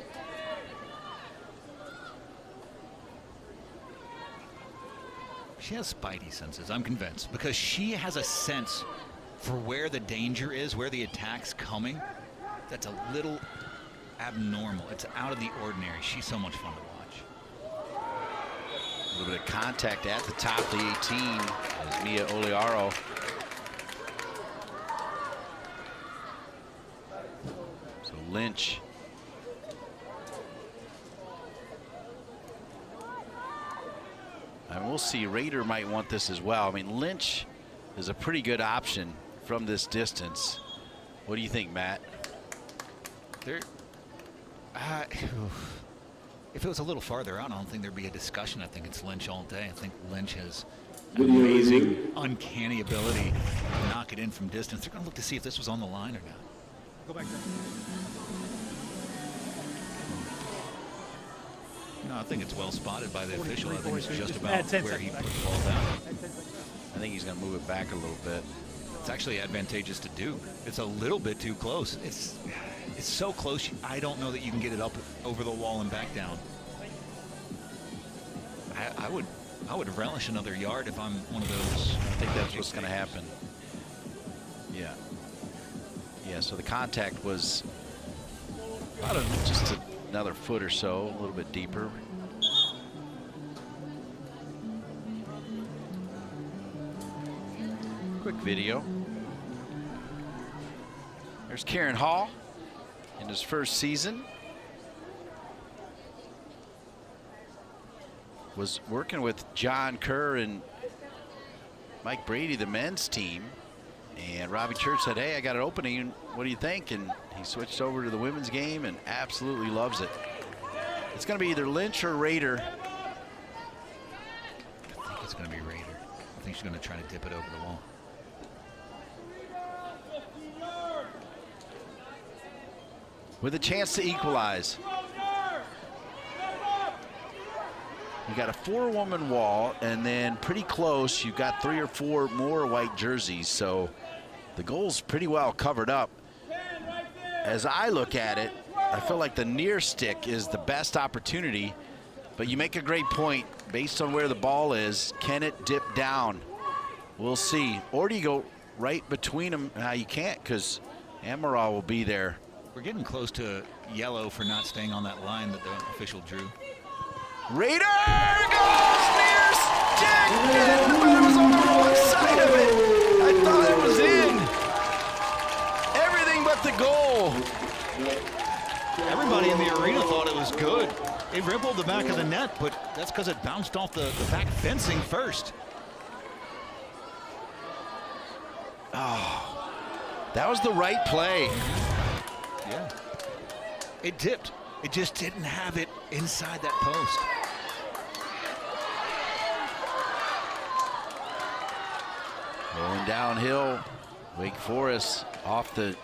She has spidey senses, I'm convinced, because she has a sense for where the danger is, where the attack's coming. That's a little abnormal. It's out of the ordinary. She's so much fun to watch. A little bit of contact at the top of the 18 as Mia Oliaro. So Lynch. And we'll see, Rader might want this as well. I mean, Lynch is a pretty good option from this distance. What do you think, Matt? If it was a little farther out, I don't think there'd be a discussion. I think it's Lynch all day. I think Lynch has amazing, uncanny ability to knock it in from distance. They're going to look to see if this was on the line or not. Go back there. No, I think it's well spotted by the official. I think it's just about where he put the ball down. I think he's going to move it back a little bit. It's actually advantageous to Duke. It's a little bit too close. It's so close. I don't know that you can get it up over the wall and back down. I would relish another yard if I'm one of those. I think that's what's going to happen. Yeah. Yeah, so the contact was about just another foot or so, a little bit deeper. Quick video. There's Kieran Hall in his first season. Was working with John Kerr and Mike Brady, the men's team. And Robbie Church said, hey, I got an opening. What do you think? And he switched over to the women's game and absolutely loves it. It's going to be either Lynch or Rader. I think it's going to be Rader. I think she's going to try to dip it over the wall. With a chance to equalize. You got a 4-woman wall, and then pretty close, you've got 3 or 4 more white jerseys. So the goal's pretty well covered up. As I look at it, I feel like the near stick is the best opportunity, but you make a great point based on where the ball is. Can it dip down? We'll see. Or do you go right between them? You can't, because Amaral will be there. We're getting close to yellow for not staying on that line that the official drew. Raider goes near stick, but it was on the wrong side of it. I thought it was in. Everything but the goal. Everybody in the arena thought it was good. It rippled the back of the net, but that's because it bounced off the back fencing first. Oh, that was the right play. Yeah. It dipped. It just didn't have it inside that post. Going downhill, Wake Forest off the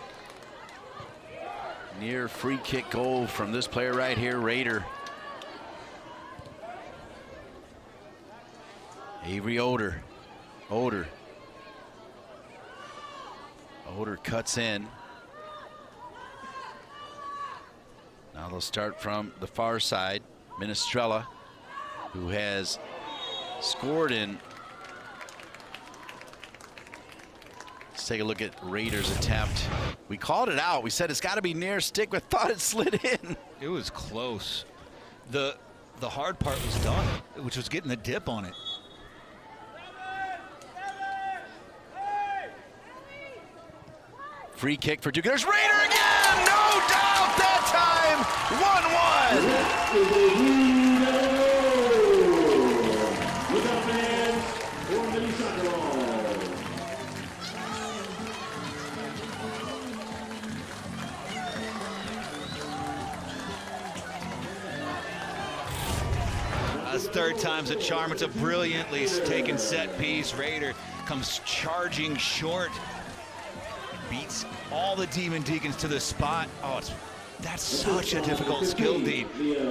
near free kick goal from this player right here, Rader. Avery Oder cuts in. Now they'll start from the far side. Minestrella, who has scored in. Let's take a look at Raiders' attempt. We called it out. We said it's got to be near stick, but thought it slid in. It was close. The hard part was done, which was getting the dip on it. Free kick for Duke. There's Rader again! No doubt that time! 1-1. That's third time's a charm. It's a brilliantly taken set piece. Rader comes charging short. Beats all the Demon Deacons to the spot. Oh, that's such a difficult skill, Dean.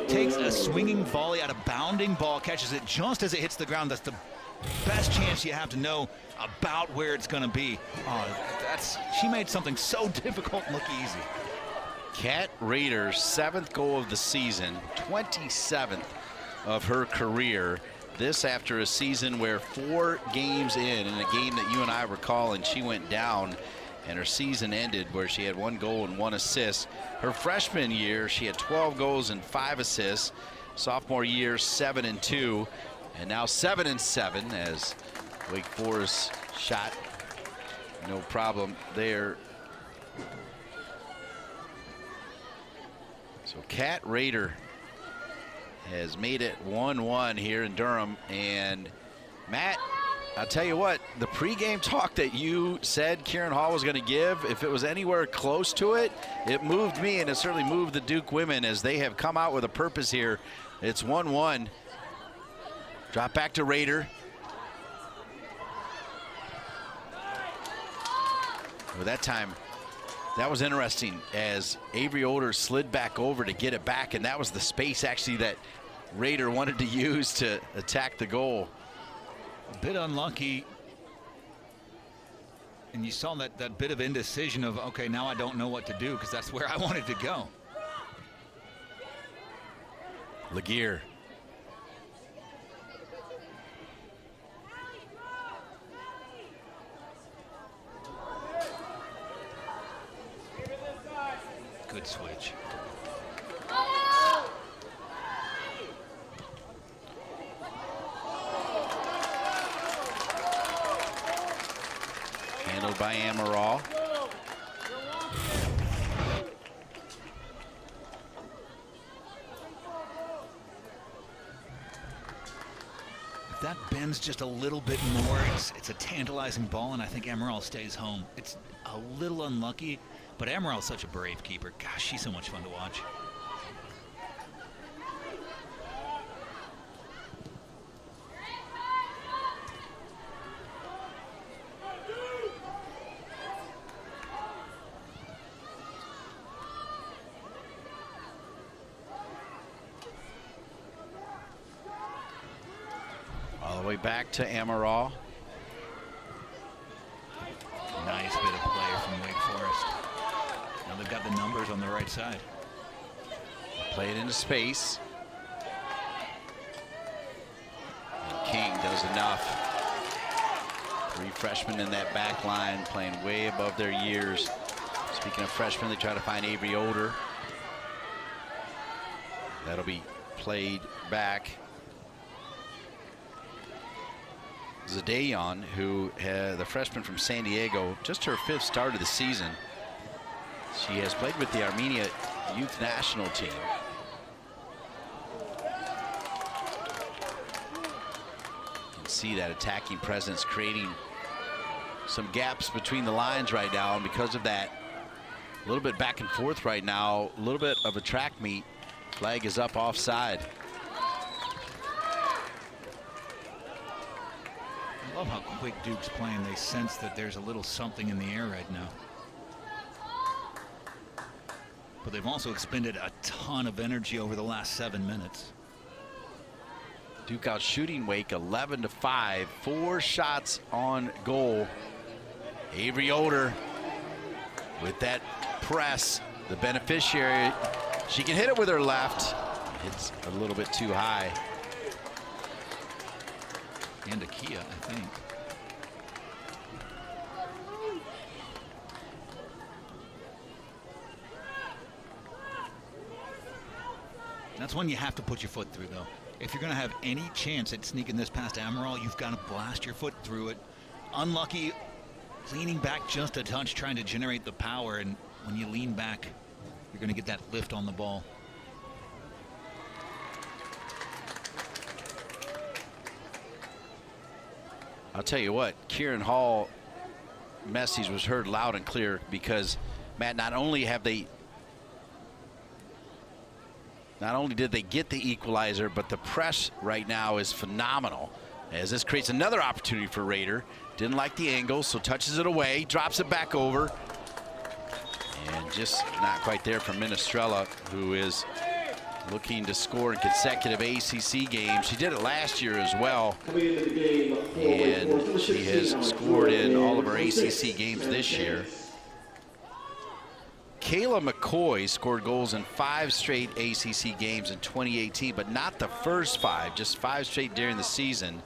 Takes a swinging volley at a bounding ball, catches it just as it hits the ground. That's the best chance you have to know about where it's going to be. Oh, she made something so difficult look easy. Kat Rader's 7th goal of the season, 27th of her career. This after a season where 4 games in a game that you and I were calling, she went down. And her season ended where she had 1 goal and 1 assist. Her freshman year, she had 12 goals and 5 assists. Sophomore year, 7 and 2. And now 7 and 7 as Wake Forest shot. No problem there. So Kat Rader has made it 1-1 here in Durham. And Matt, I'll tell you what, the pregame talk that you said Kieran Hall was going to give, if it was anywhere close to it, it moved me, and it certainly moved the Duke women as they have come out with a purpose here. It's 1-1. Drop back to Rader. Well, that time, that was interesting as Avery Oder slid back over to get it back, and that was the space actually that Rader wanted to use to attack the goal. A bit unlucky And you saw that bit of indecision of, okay, now I don't know what to do because that's where I wanted to go. Laguerre. Good switch. Handled by Amaral. If that bends just a little bit more, it's a tantalizing ball, and I think Amaral stays home. It's a little unlucky, but Amaral's such a brave keeper. Gosh, she's so much fun to watch. All the way back to Amaral. Nice bit of play from Wake Forest. Now they've got the numbers on the right side. Play it into space. And King does enough. 3 freshmen in that back line playing way above their years. Speaking of freshmen, they try to find Avery Oder. That'll be played back. Zadayon, who the freshman from San Diego, just her 5th start of the season. She has played with the Armenia youth national team. You can see that attacking presence creating some gaps between the lines right now, and because of that, a little bit back and forth right now, a little bit of a track meet. Flag is up offside. I love how quick Duke's playing. They sense that there's a little something in the air right now. But they've also expended a ton of energy over the last 7 minutes. Duke out shooting Wake 11-5. 4 shots on goal. Avery Oder with that press, the beneficiary. She can hit it with her left. It's a little bit too high. And a Kia, I think. That's when you have to put your foot through, though. If you're going to have any chance at sneaking this past Amaral, you've got to blast your foot through it. Unlucky, leaning back just a touch, trying to generate the power, and when you lean back, you're going to get that lift on the ball. I'll tell you what, Kieran Hall message was heard loud and clear because, Matt, not only did they get the equalizer, but the press right now is phenomenal, as this creates another opportunity for Raider. Didn't like the angle, so touches it away, drops it back over, and just not quite there for Minestrella, who is looking to score in consecutive ACC games. She did it last year as well, and she has scored in all of her ACC games this year. Kayla McCoy scored goals in 5 straight ACC games in 2018, but not the first 5, just 5 straight during the season.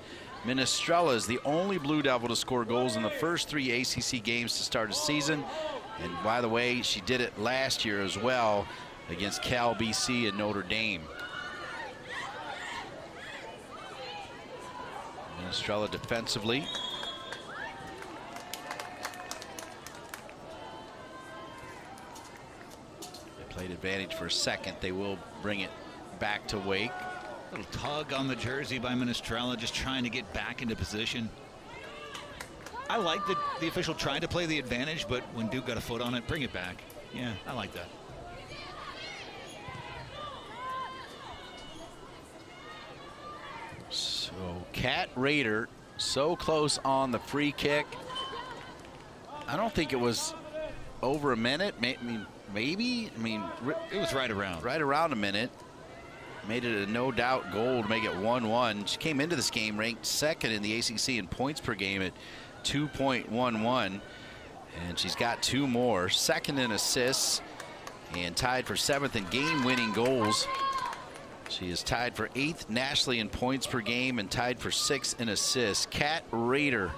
Minestrella is the only Blue Devil to score goals in the first 3 ACC games to start a season. And by the way, she did it last year as well against Cal BC and Notre Dame. Minestrella defensively. They played advantage for a second. They will bring it back to Wake. Little tug on the jersey by Minestrella, just trying to get back into position. I like that the official tried to play the advantage, but when Duke got a foot on it, bring it back. Yeah, I like that. So Kat Raider so close on the free kick. I don't think it was over a minute. Maybe. It was right around a minute. Made it a no-doubt goal to make it 1-1. She came into this game ranked 2nd in the ACC in points per game at 2.11. And she's got 2 more, second in assists and tied for 7th in game-winning goals. She is tied for 8th nationally in points per game and tied for 6th in assists. Kat Rader.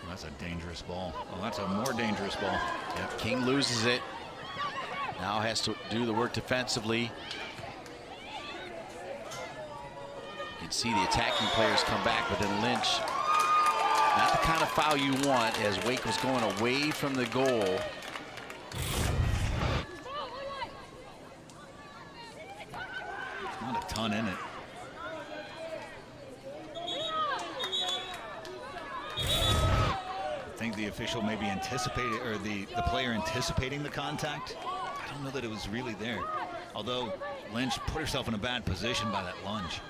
That's a dangerous ball. Oh, that's a more dangerous ball. Yep, King loses it. Now has to do the work defensively. You can see the attacking players come back, but then Lynch, not the kind of foul you want, as Wake was going away from the goal. Not a ton in it. I think the official maybe anticipated, or the player anticipating the contact. I don't know that it was really there. Although Lynch put herself in a bad position by that lunge.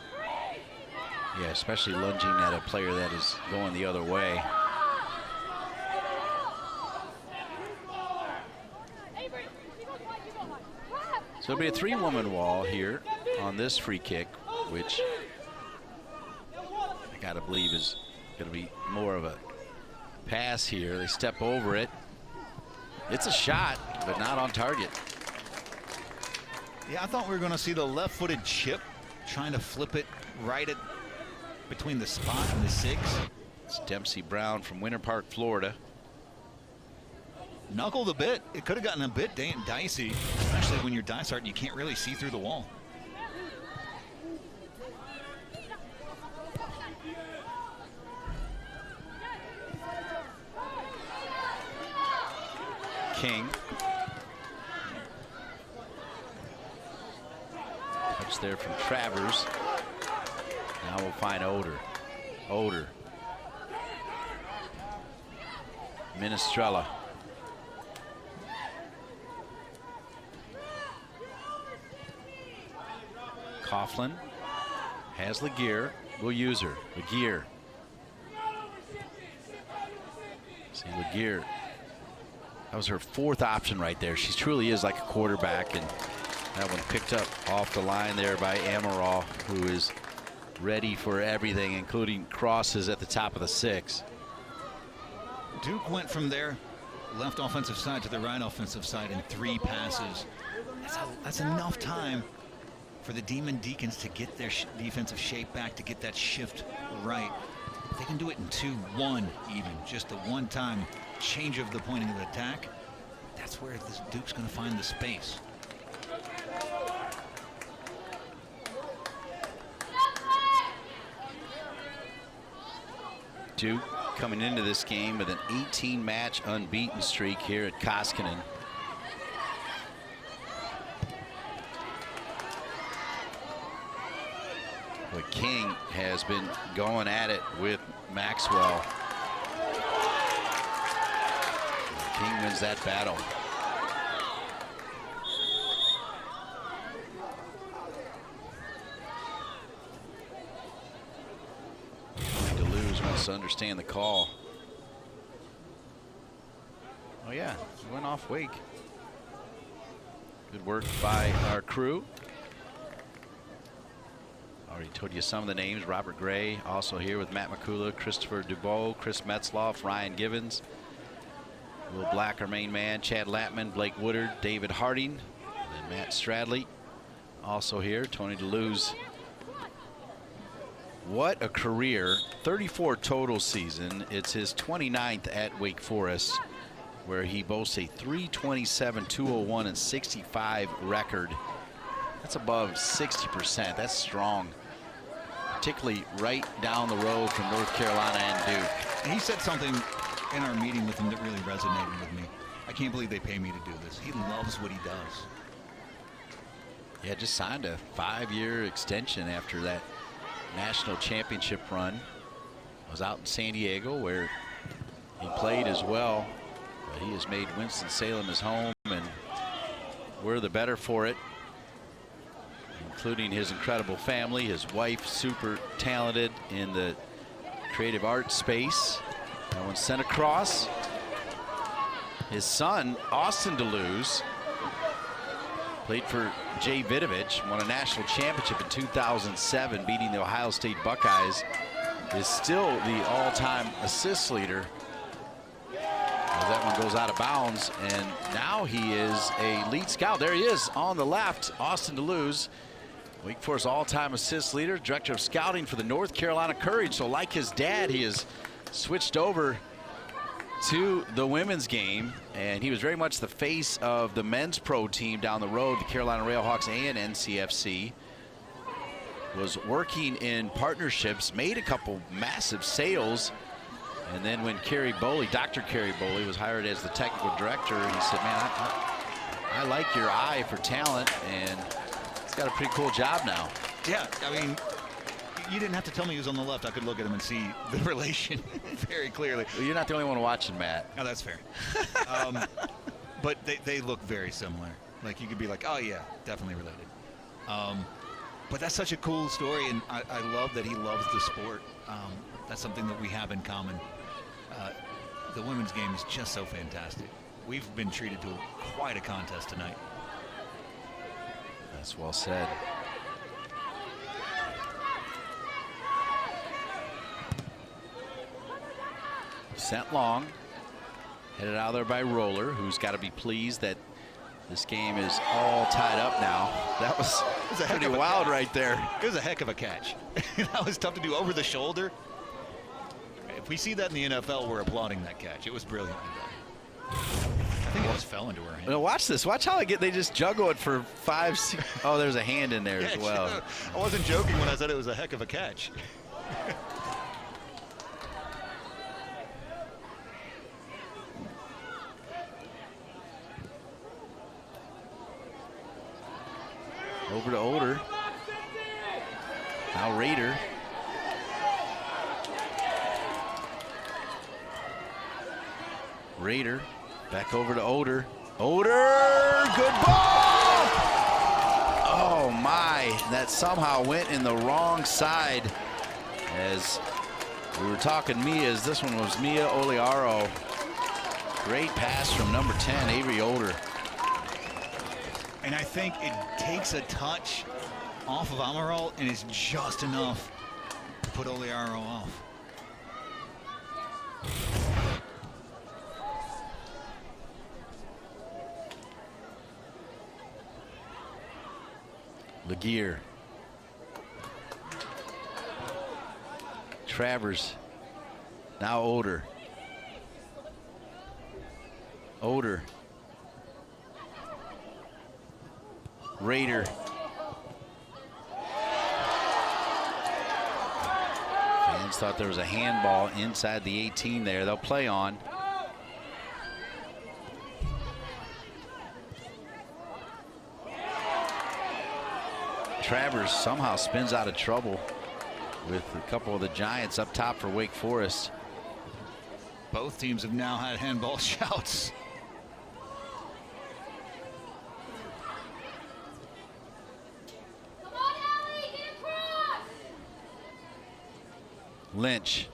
Yeah, especially lunging at a player that is going the other way. So it'll be a 3-woman wall here on this free kick, which I gotta believe is gonna be more of a pass here. They step over it. It's a shot, but not on target. Yeah, I thought we were going to see the left-footed chip trying to flip it right at between the spot and the 6. It's Dempsey Brown from Winter Park, Florida. Knuckled a bit. It could have gotten a bit dicey, especially when you're dysart and you can't really see through the wall. King. Touch there from Travers. Now we'll find Oder. Minestrella. Coughlin has Laguerre. We'll use her. Laguerre. See Laguerre. That was her 4th option right there. She truly is like a quarterback, and that one picked up off the line there by Amaral, who is ready for everything, including crosses at the top of the 6. Duke went from their left offensive side to the right offensive side in 3 passes. That's enough time for the Demon Deacons to get their defensive shape back, to get that shift right. If they can do it in 2-1 even, just a one-time change of the point of the attack, that's where this Duke's going to find the space. Duke coming into this game with an 18-match unbeaten streak here at Koskinen. But King has been going at it with Maxwell. King wins that battle. DeLuz wants to understand the call. Oh yeah, he went off Wake. Good work by our crew. Already told you some of the names. Robert Gray also here with Matt McCullough, Christopher Dubois, Chris Metzloff, Ryan Givens, Will Black, our main man, Chad Latman, Blake Woodard, David Harding, and Matt Stradley also here. Tony DeLuz. What a career. 34 total season. It's his 29th at Wake Forest, where he boasts a 327, 201, and 65 record. That's above 60%. That's strong, particularly right down the road from North Carolina and Duke. And he said something in our meeting with him that really resonated with me. I can't believe they pay me to do this. He loves what he does. Yeah, just signed a 5-year extension after that national championship run. Was out in San Diego where he played as well, but he has made Winston-Salem his home, and we're the better for it, including his incredible family. His wife, super talented in the creative arts space. That one sent across. His son, Austin DeLuz, played for Jay Vidovich, won a national championship in 2007, beating the Ohio State Buckeyes is still the all-time assist leader. As that one goes out of bounds, and now he is a lead scout. There he is on the left, Austin DeLuz, Wake Forest all-time assist leader, director of scouting for the North Carolina Courage. So like his dad, he has switched over to the women's game, and he was very much the face of the men's pro team down the road, the Carolina Railhawks and NCFC. Was working in partnerships, made a couple massive sales, and then when Kerry Boley, Dr. Kerry Boley, was hired as the technical director, he said, man, I like your eye for talent, and he's got a pretty cool job now. Yeah, I mean, you didn't have to tell me he was on the left. I could look at him and see the relation very clearly. Well, you're not the only one watching, Matt. Oh, that's fair. But they look very similar. Like, you could be like, oh, yeah, definitely related. But that's such a cool story, and I love that he loves the sport. That's something that we have in common. The women's game is just so fantastic. We've been treated to quite a contest tonight. That's well said. Sent long. Headed out there by Roller, who's got to be pleased that this game is all tied up now. That was pretty wild right there. It was a heck of a catch. That was tough to do over the shoulder. If we see that in the NFL, we're applauding that catch. It was brilliantly done. I think it just fell into her hand. Now watch this. Watch how they just juggle it for 5, 6. Oh, there's a hand in there as well. I wasn't joking when I said it was a heck of a catch. Over to Older. Now Raider. Raider back over to Oder. Oder, good ball! Oh my, that somehow went in the wrong side. As we were talking Mia's, this one was Mia Oliaro. Great pass from number 10, Avery Oder. And I think it takes a touch off of Amaral and is just enough to put Oliaro off. Laguerre. Travers. Now Oder. Oder. Raider. Fans thought there was a handball inside the 18 there. They'll play on. Travers somehow spins out of trouble with a couple of the Giants up top for Wake Forest. Both teams have now had handball shouts. Lynch,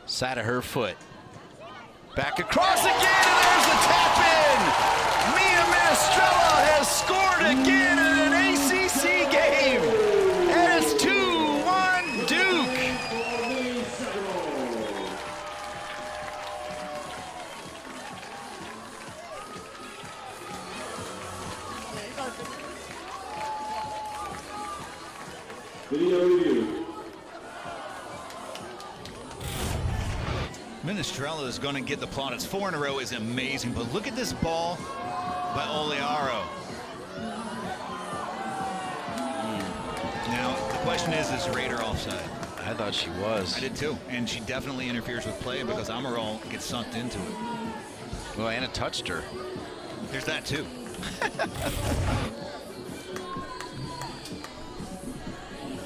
side of her foot. Back across again, and there's the tap in! Mia Minestrella has scored again in an ACC game! And it's 2-1 Duke! Video review. Minestrella is going to get the plaudits. 4 in a row is amazing, but look at this ball by Oliaro. Now, the question is Raider offside? I thought she was. I did too, and she definitely interferes with play because Amaral gets sucked into it. Well, Anna touched her. There's that too.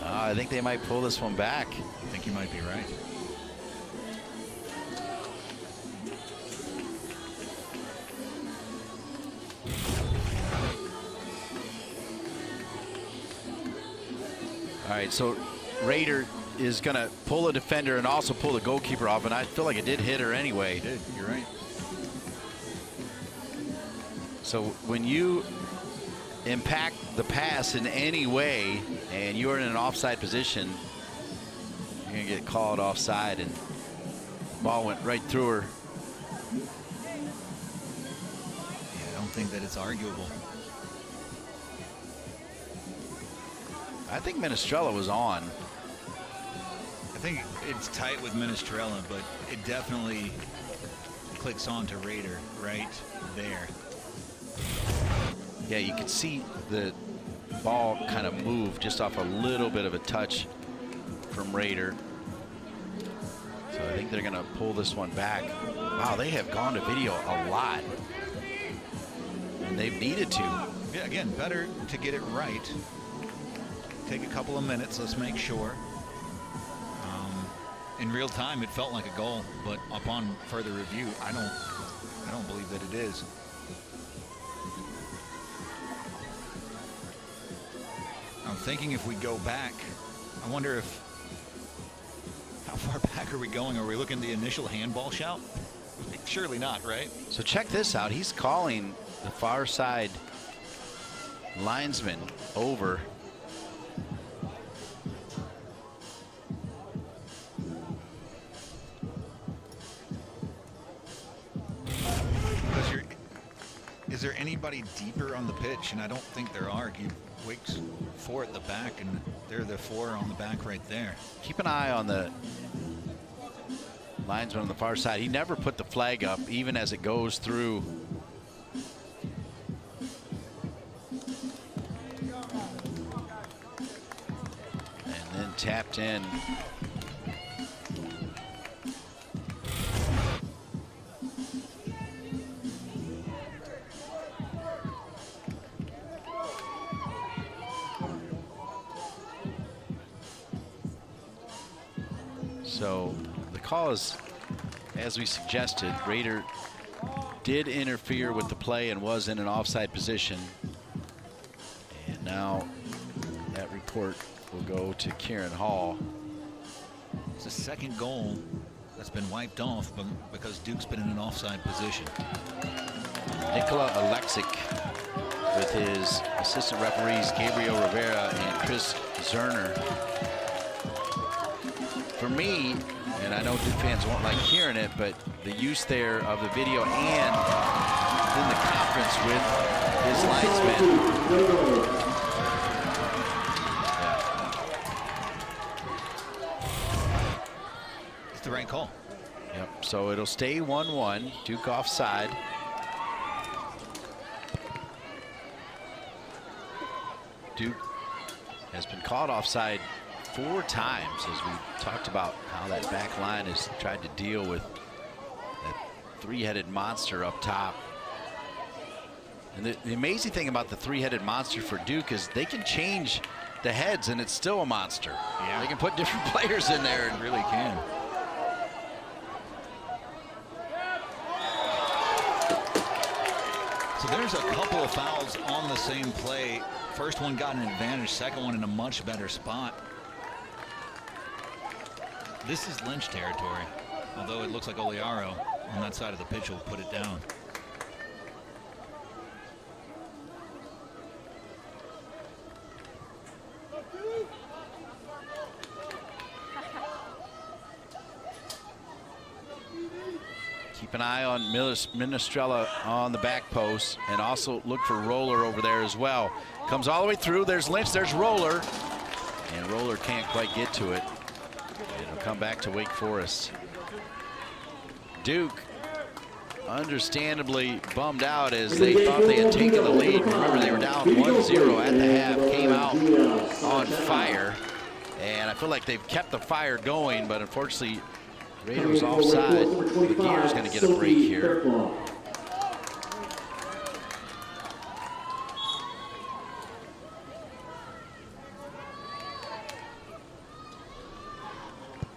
I think they might pull this one back. I think you might be right. All right, so Raider is going to pull a defender and also pull the goalkeeper off, and I feel like it did hit her anyway. It did, you're right. So when you impact the pass in any way and you're in an offside position, You're going to get called offside, and the ball went right through her. Yeah, I don't think that it's arguable. I think Minestrella was on. I think it's tight with Minestrella, but it definitely clicks on to Raider right there. Yeah, you can see the ball kind of move just off a little bit of a touch from Raider. So I think they're going to pull this one back. Wow, they have gone to video a lot. And they've needed to. Yeah, again, better to get it right. Take a couple of minutes, let's make sure. In real time, it felt like a goal, but upon further review, I don't believe that it is. I'm thinking if we go back, I wonder how far back are we going? Are we looking at the initial handball shout? Surely not, right? So check this out. He's calling the far side linesman over. Is there anybody deeper on the pitch? And I don't think there are. Wake's 4 at the back, and they're the 4 on the back right there. Keep an eye on the linesman on the far side. He never put the flag up, even as it goes through. And then tapped in. So the call is, as we suggested, Raider did interfere with the play and was in an offside position. And now that report will go to Kieran Hall. It's the second goal that's been wiped off because Duke's been in an offside position. Nikola Alexic with his assistant referees Gabriel Rivera and Chris Zerner. For me, and I know Duke fans won't like hearing it, but the use there of the video and then the conference with his linesman. It's the right call. Yep, so it'll stay 1-1, Duke offside. Duke has been caught offside 4 times, as we talked about how that back line has tried to deal with that 3-headed monster up top. And the amazing thing about the 3-headed monster for Duke is they can change the heads and it's still a monster. Yeah. They can put different players in there and Really can. So there's a couple of fouls on the same play. First one got an advantage, second one in a much better spot. This is Lynch territory, although it looks like Oliaro on that side of the pitch will put it down. keep an eye on Minestrella on the back post, and also look for Roller over there as well. Comes all the way through. There's Lynch. There's Roller. And Roller can't quite get to it. It'll come back to Wake Forest. Duke understandably bummed out as they thought they had taken the lead. Remember, they were down 1-0 at the half, came out on fire. And I feel like they've kept the fire going, but unfortunately, Raider was offside. The Gear's going to get a break here.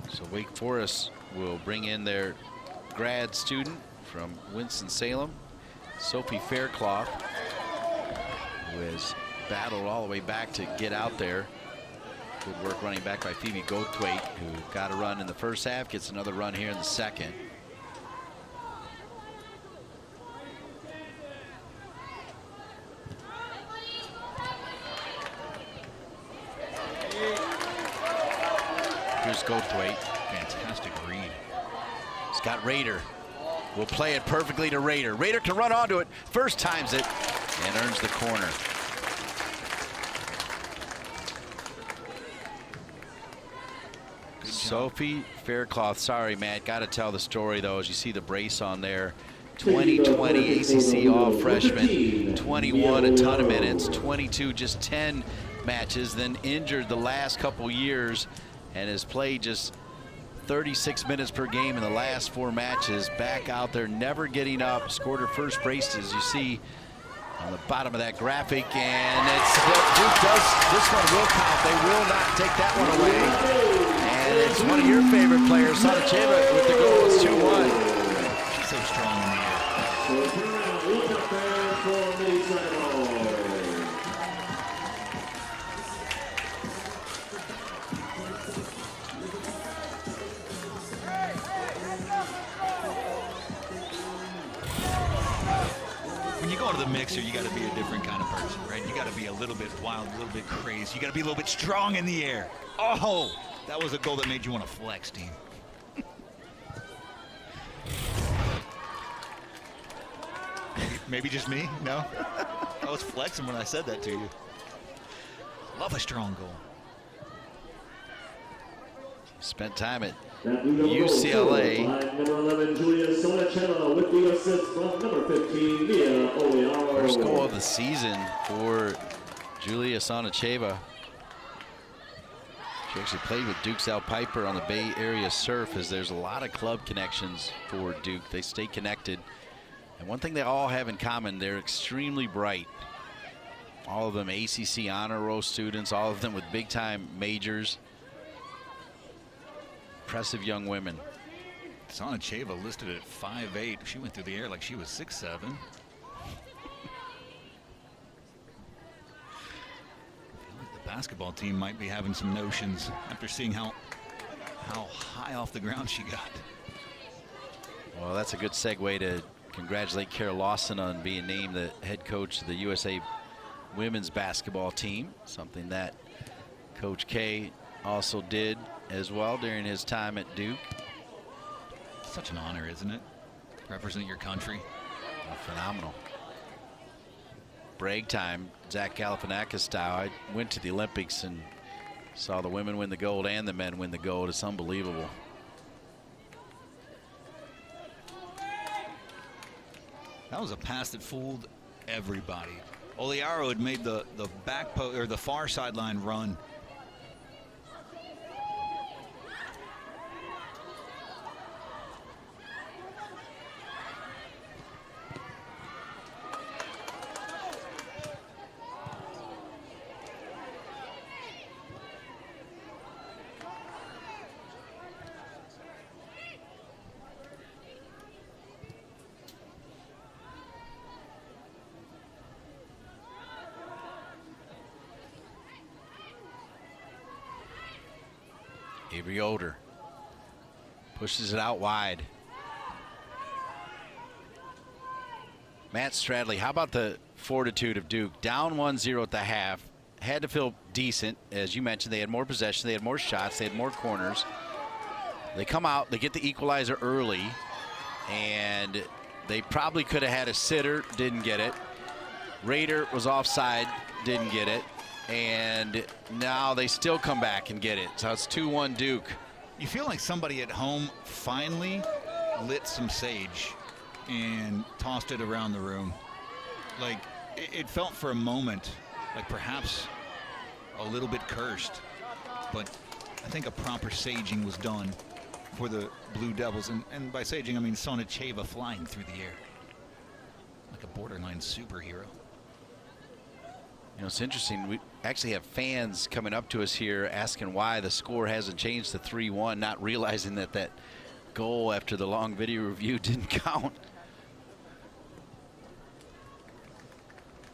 So Wake Forest will bring in their grad student from Winston-Salem, Sophie Faircloth, who has battled all the way back to get out there. Good work running back by Phoebe Goldthwaite, who got a run in the first half, gets another run here in the second. Here's Scothwaite. Fantastic read. He's got Rader. Will play it perfectly to Rader. Rader can run onto it. First times it and earns the corner. Sophie Faircloth, sorry, Matt, got to tell the story though, as you see the brace on there. 2020 ACC All-Freshman, 21 a ton of minutes, 22 just 10 matches, then injured the last couple years and has played just 36 minutes per game in the last 4 matches. Back out there, never getting up, scored her first brace, as you see on the bottom of that graphic, and it's Duke does, this one will count. They will not take that one away. And it's one of your favorite players, Sonacheva, with the goal. It's 2-1. She's so strong in the air. So turn around, look up there for Maxwell. When you go into the mixer, you got to be a different kind of person, right? You got to be a little bit wild, a little bit crazy. You got to be a little bit strong in the air. Oh, that was a goal that made you want to flex, team. Maybe just me? No? I was flexing when I said that to you. Love a strong goal. Spent time at UCLA. UCLA. Number 11, Julia Sonacheva with the assist from number 15, Mia Oliaro. First goal of the season for Julia Sonacheva. She actually played with Duke's Al Piper on the Bay Area Surf, as there's a lot of club connections for Duke. They stay connected. And one thing they all have in common, they're extremely bright. All of them ACC honor roll students, all of them with big time majors. Impressive young women. Sonacheva listed at 5'8". She went through the air like she was 6'7". The basketball team might be having some notions after seeing how high off the ground she got. Well, that's a good segue to congratulate Kara Lawson on being named the head coach of the USA women's basketball team, something that Coach K also did as well during his time at Duke. Such an honor, isn't it? Represent your country. Phenomenal. Brag time, Zach Galifianakis style. I went to the Olympics and saw the women win the gold and the men win the gold. It's unbelievable. That was a pass that fooled everybody. Oliaro had made the back post or the far sideline run. Avery Older pushes it out wide. Matt Stradley, how about the fortitude of Duke? Down 1-0 at the half. Had to feel decent. As you mentioned, they had more possession, they had more shots, they had more corners. They come out, they get the equalizer early, and they probably could have had a sitter, didn't get it. Rader was offside, didn't get it. And now they still come back and get it. So it's 2-1 Duke. You feel like somebody at home finally lit some sage and tossed it around the room. Like, it felt for a moment like perhaps a little bit cursed, but I think a proper saging was done for the Blue Devils. And by saging, I mean Sonacheva flying through the air like a borderline superhero. You know, it's interesting. We actually have fans coming up to us here asking why the score hasn't changed to 3-1, not realizing that that goal after the long video review didn't count.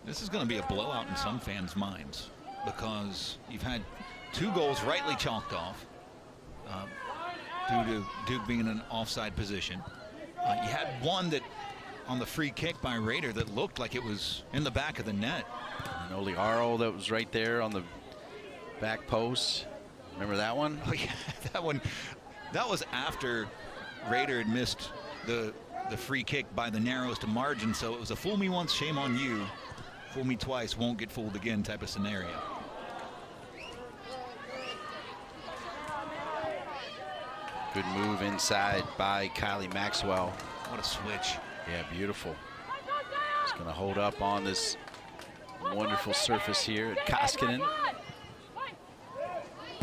This is going to be a blowout in some fans' minds because you've had 2 goals rightly chalked off due to Duke being in an offside position. You had one that on the free kick by Rader that looked like it was in the back of the net. And Oliaro that was right there on the back post. Remember that one? Oh yeah, that was after Rader had missed the free kick by the narrowest margin, so it was a fool me once, shame on you. Fool me twice, won't get fooled again type of scenario. Good move inside by Kylie Maxwell. What a switch. Yeah, beautiful. He's going to hold up on this wonderful surface here at Koskinen.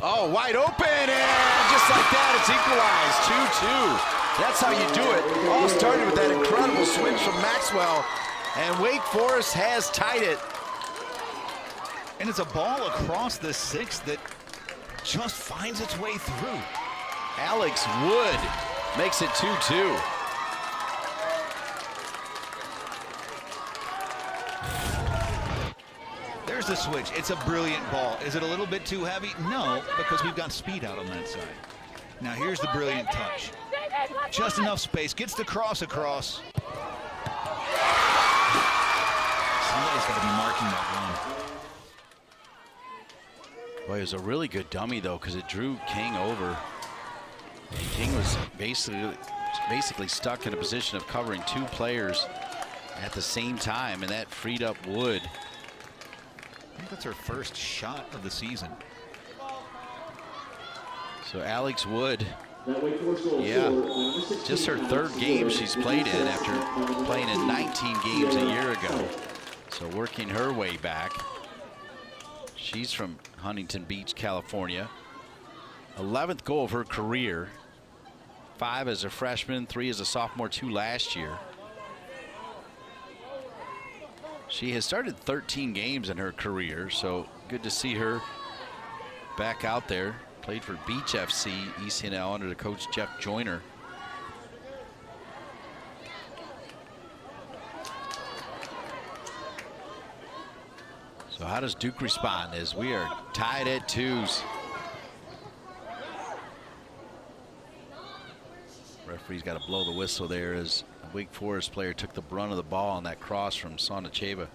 Oh, wide open, and just like that, it's equalized, 2-2. That's how you do it. All started with that incredible switch from Maxwell, and Wake Forest has tied it. And it's a ball across the 6 that just finds its way through. Alex Wood makes it 2-2. There's the switch. It's a brilliant ball. Is it a little bit too heavy? No, because we've got speed out on that side. Now here's the brilliant touch. Just enough space. Gets the cross across. Somebody's got to be marking that one. Boy, it was a really good dummy, though, because it drew King over. And King was basically stuck in a position of covering 2 players at the same time, and that freed up Wood. I think that's her first shot of the season. So Alex Wood, yeah, just her 3rd game she's played in after playing in 19 games a year ago. So working her way back. She's from Huntington Beach, California. 11th goal of her career. 5 as a freshman, 3 as a sophomore, 2 last year. She has started 13 games in her career, so good to see her back out there. Played for Beach FC, ECNL under the coach Jeff Joyner. So how does Duke respond as we are tied at 2s? Referee's got to blow the whistle there as a Wake Forest player took the brunt of the ball on that cross from Sonacheva.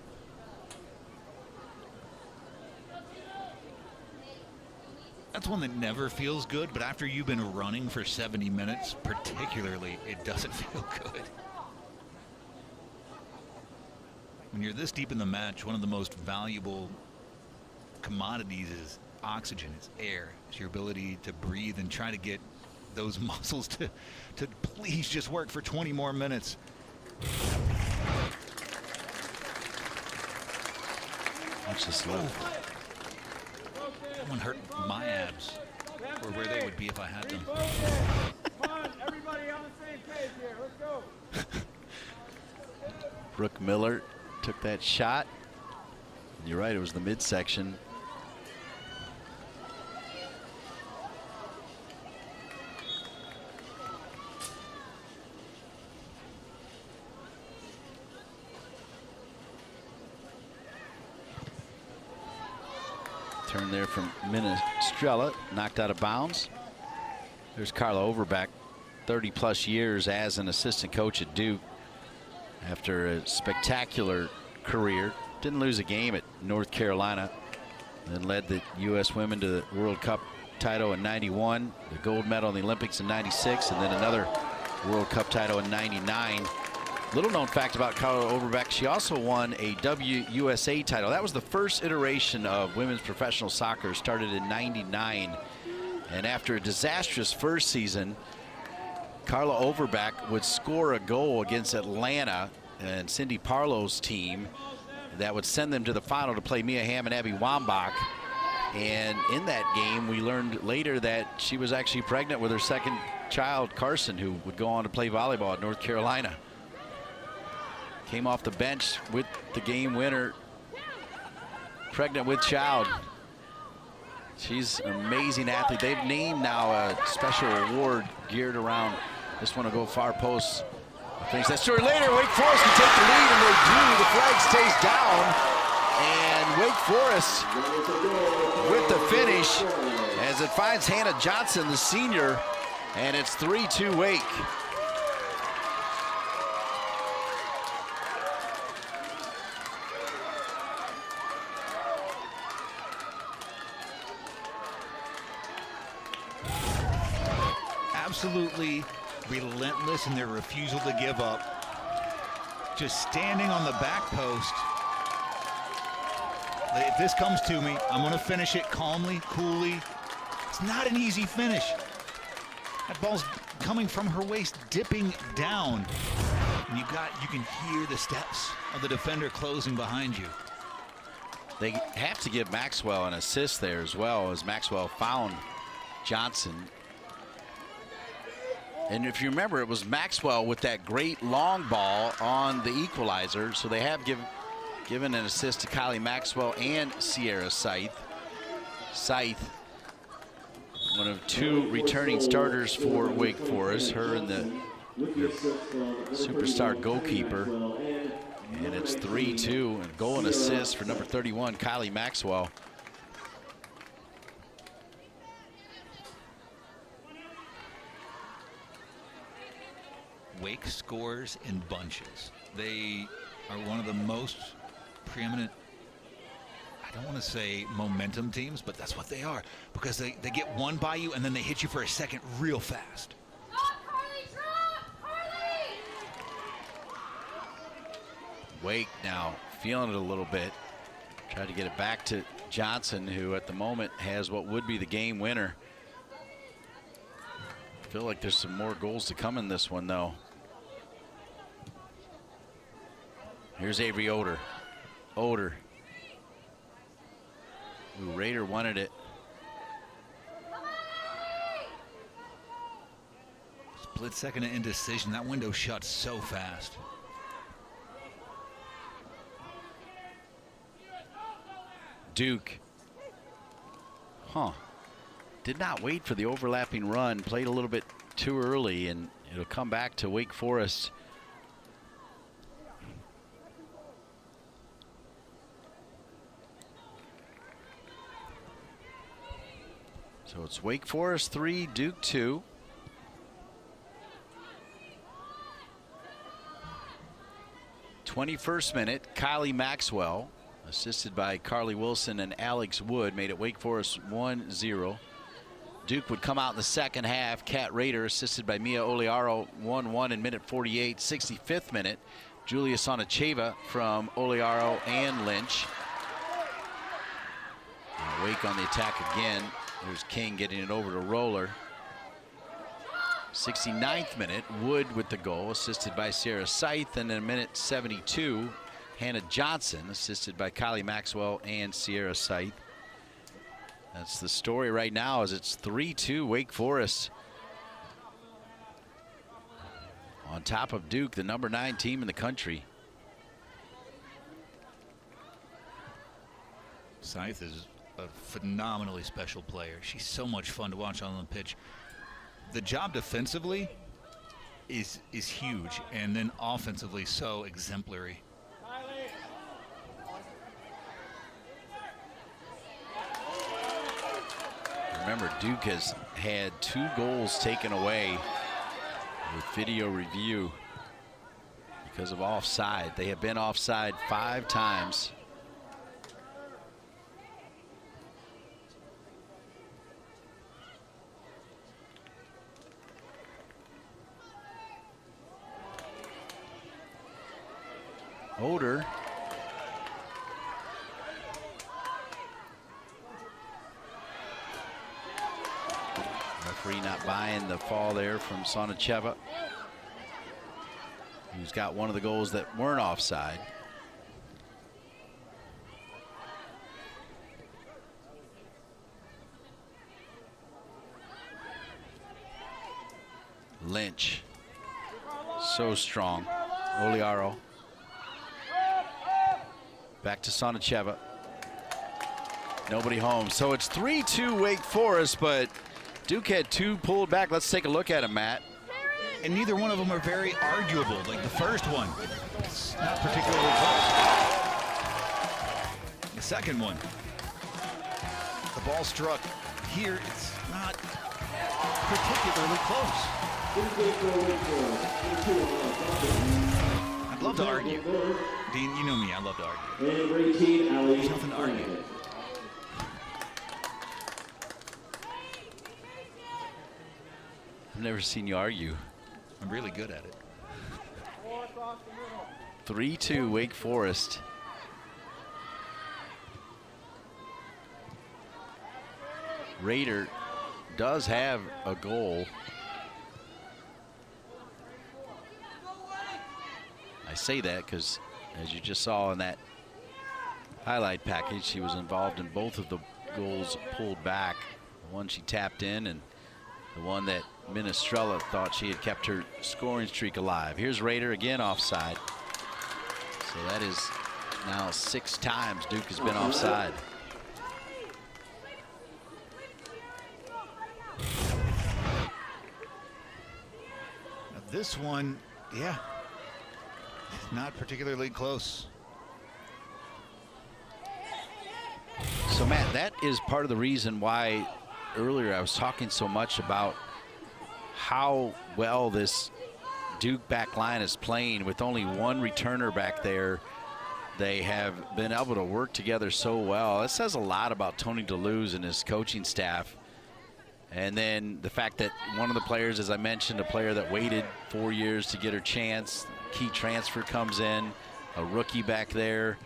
That's one that never feels good, but after you've been running for 70 minutes, particularly, it doesn't feel good. When you're this deep in the match, one of the most valuable commodities is oxygen, it's air. It's your ability to breathe and try to get those muscles to please just work for 20 more minutes. Watch this look. That one hurt my abs, or where they would be if I had them. Come on, everybody on the same page here. Let's go. Brooke Miller took that shot. You're right, it was the midsection. Turn there from Minestrella, knocked out of bounds. There's Carla Overbeck, 30+ years as an assistant coach at Duke. After a spectacular career, didn't lose a game at North Carolina, then led the U.S. women to the World Cup title in '91, the gold medal in the Olympics in '96, and then another World Cup title in '99. Little known fact about Carla Overbeck, she also won a WUSA title. That was the first iteration of women's professional soccer, started in '99. And after a disastrous first season, Carla Overbeck would score a goal against Atlanta and Cindy Parlow's team that would send them to the final to play Mia Hamm and Abby Wambach. And in that game, we learned later that she was actually pregnant with her second child, Carson, who would go on to play volleyball at North Carolina. Came off the bench with the game winner, pregnant with child. She's an amazing athlete. They've named now a special award geared around this one to go far post. Finish that story later. Wake Forest can take the lead, and they do. The flag stays down, and Wake Forest with the finish as it finds Hannah Johnson, the senior, and it's 3-2 Wake. absolutely relentless in their refusal to give up. Just standing on the back post. If this comes to me, I'm going to finish it calmly, coolly. It's not an easy finish. That ball's coming from her waist, dipping down. And you can hear the steps of the defender closing behind you. They have to give Maxwell an assist there as well, as Maxwell found Johnson. And if you remember, it was Maxwell with that great long ball on the equalizer. So they have given an assist to Kylie Maxwell and Sierra Scythe. Scythe, one of two returning starters for Wake Forest, her and the superstar goalkeeper. And it's 3-2, and goal and assist for number 31, Kylie Maxwell. Wake scores in bunches. They are one of the most preeminent, I don't want to say momentum teams, but that's what they are, because they get one by you and then they hit you for a second real fast. Wake now feeling it a little bit. Tried to get it back to Johnson, who at the moment has what would be the game winner. I feel like there's some more goals to come in this one, though. Here's Avery Oder. Oder. Ooh, Raider wanted it. Split second of indecision. That window shut so fast. Duke. Did not wait for the overlapping run. Played a little bit too early, and it'll come back to Wake Forest. So it's Wake Forest 3, Duke 2. '21st minute, Kylie Maxwell, assisted by Carly Wilson and Alex Wood, made it Wake Forest 1-0. Duke would come out in the second half. Kat Rader, assisted by Mia Oliaro, 1-1 in minute 48. 65th minute, Julia Sonacheva from Oliaro and Lynch. Wake on the attack again. There's King getting it over to Roller. 69th minute, Wood with the goal, assisted by Sierra Scythe. And in minute 72, Hannah Johnson, assisted by Kylie Maxwell and Sierra Scythe. That's the story right now, as it's 3-2 Wake Forest. On top of Duke, the number 9 team in the country. Scythe is a phenomenally special player. She's so much fun to watch on the pitch. The job defensively is huge, and then offensively so exemplary. Remember, Duke has had 2 goals taken away with video review because of offside. They have been offside 5 times. Oder. Referee not buying the fall there from Sonacheva, who's got one of the goals that weren't offside. Lynch, so strong. Oliaro. Back to Sonacheva. Nobody home. So it's 3-2 Wake Forest, but Duke had 2 pulled back. Let's take a look at them, Matt. And neither one of them are very arguable. Like the first one, it's not particularly close. The second one, the ball struck here. It's not particularly close. I'd love to argue. Dean, you know me, I love to argue. There's nothing to argue. I've never seen you argue. I'm really good at it. 3-2 Wake Forest. Raider does have a goal. I say that because, as you just saw in that highlight package, she was involved in both of the goals pulled back. The one she tapped in and the one that Minestrella thought she had kept her scoring streak alive. Here's Raider again offside. So that is now 6 times Duke has been offside. Now this one, yeah, not particularly close. So Matt, that is part of the reason why earlier I was talking so much about how well this Duke back line is playing with only one returner back there. They have been able to work together so well. It says a lot about Tony DeLuz and his coaching staff. And then the fact that one of the players, as I mentioned, a player that waited 4 years to get her chance, key transfer comes in, a rookie back there.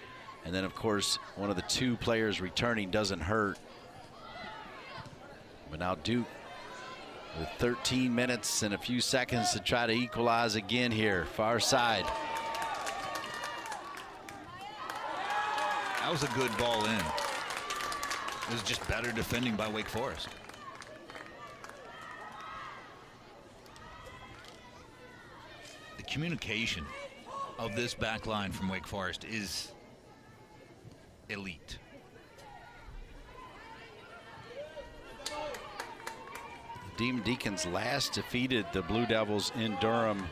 And then, of course, one of the 2 players returning doesn't hurt. But now Duke with 13 minutes and a few seconds to try to equalize again here, far side. That was a good ball in. It was just better defending by Wake Forest. The communication of this back line from Wake Forest is elite. Demon Deacons last defeated the Blue Devils in Durham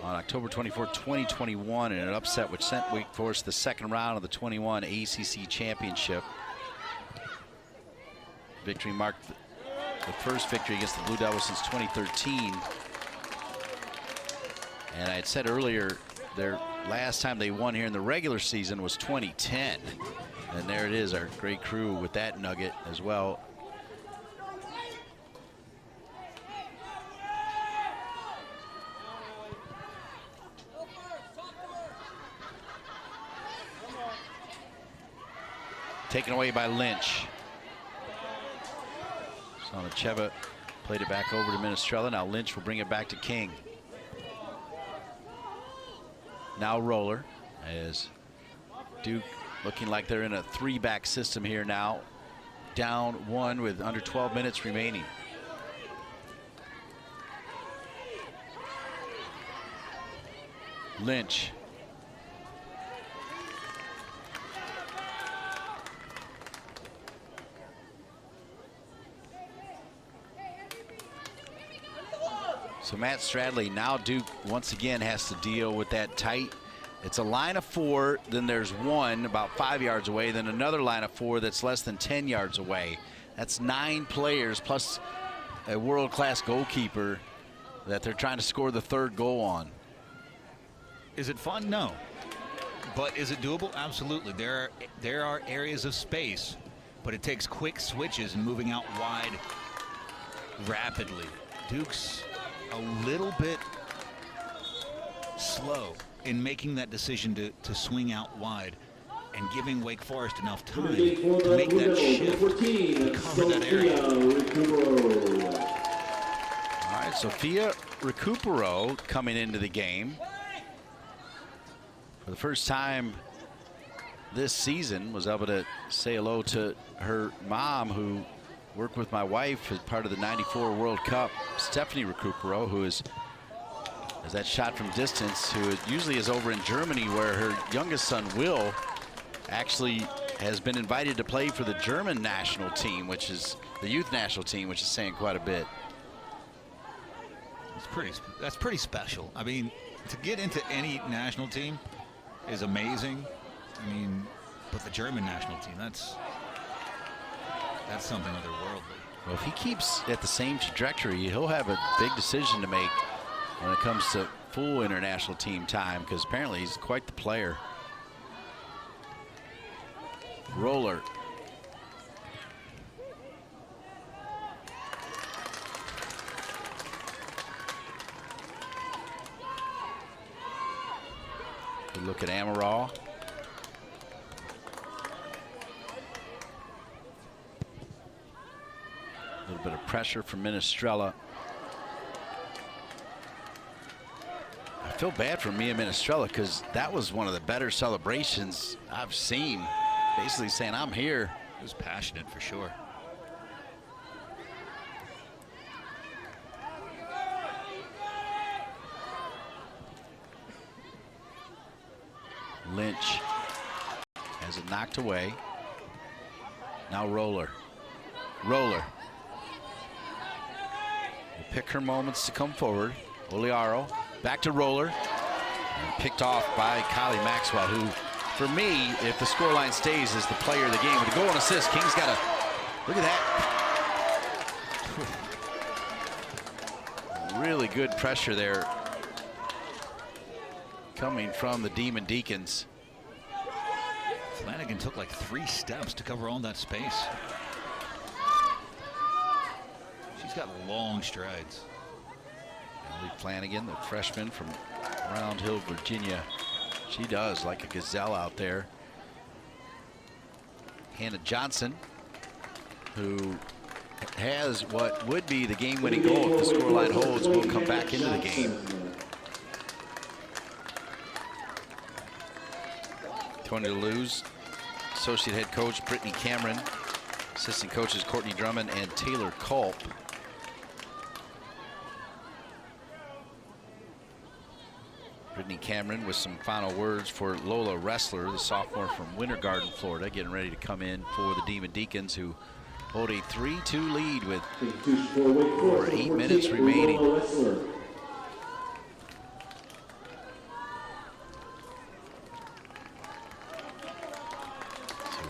on October 24, 2021 in an upset which sent Wake Forest the second round of the 21 ACC championship. Victory marked the first victory against the Blue Devils since 2013. And I had said earlier, their last time they won here in the regular season was 2010. And there it is, our great crew with that nugget as well. Taken away by Lynch. Sonacheva played it back over to Minestrella. Now Lynch will bring it back to King. Now Roller, as Duke looking like they're in a 3-back system here now. Down 1 with under 12 minutes remaining. Lynch. So Matt Stradley, now Duke once again has to deal with that tight. It's a line of 4, then there's one about 5 yards away, then another line of 4 that's less than 10 yards away. That's 9 players plus a world-class goalkeeper that they're trying to score the 3rd goal on. Is it fun? No. But is it doable? Absolutely. There are areas of space, but it takes quick switches and moving out wide rapidly. Duke's a little bit slow in making that decision to swing out wide and giving Wake Forest enough time to make that shift to cover that area. All right, Sophia Recupero coming into the game. For the first time this season, was able to say hello to her mom, who worked with my wife as part of the '94 World Cup, Stephanie Recupero, who is that shot from distance, who usually is over in Germany, where her youngest son, Will, actually has been invited to play for the German national team, which is the youth national team, which is saying quite a bit. That's pretty special. I mean, to get into any national team is amazing. I mean, but the German national team, that's something otherworldly. Well, if he keeps at the same trajectory, he'll have a big decision to make when it comes to full international team time, because apparently he's quite the player. Roller. Good look at Amaral. A little bit of pressure from Minestrella. I feel bad for Mia Minestrella because that was one of the better celebrations I've seen. Basically saying, I'm here. It was passionate for sure. Lynch has it knocked away. Now Roller. Roller. Will pick her moments to come forward. Oliaro back to Roller. And picked off by Kylie Maxwell, who, for me, if the scoreline stays, is the player of the game. With a goal and assist, King's got a look at that. Really good pressure there coming from the Demon Deacons. Flanagan took like 3 steps to cover all that space. She's got long strides. Emily Flanagan, the freshman from Round Hill, Virginia. She does like a gazelle out there. Hannah Johnson, who has what would be the game-winning goal if the scoreline holds, will come back into the game. Tony DeLuz, associate head coach Brittany Cameron, assistant coaches Courtney Drummond and Taylor Culp. Brittany Cameron with some final words for Lola Ressler, the sophomore from Winter Garden, Florida, getting ready to come in for the Demon Deacons, who hold a 3-2 lead with 8 minutes remaining.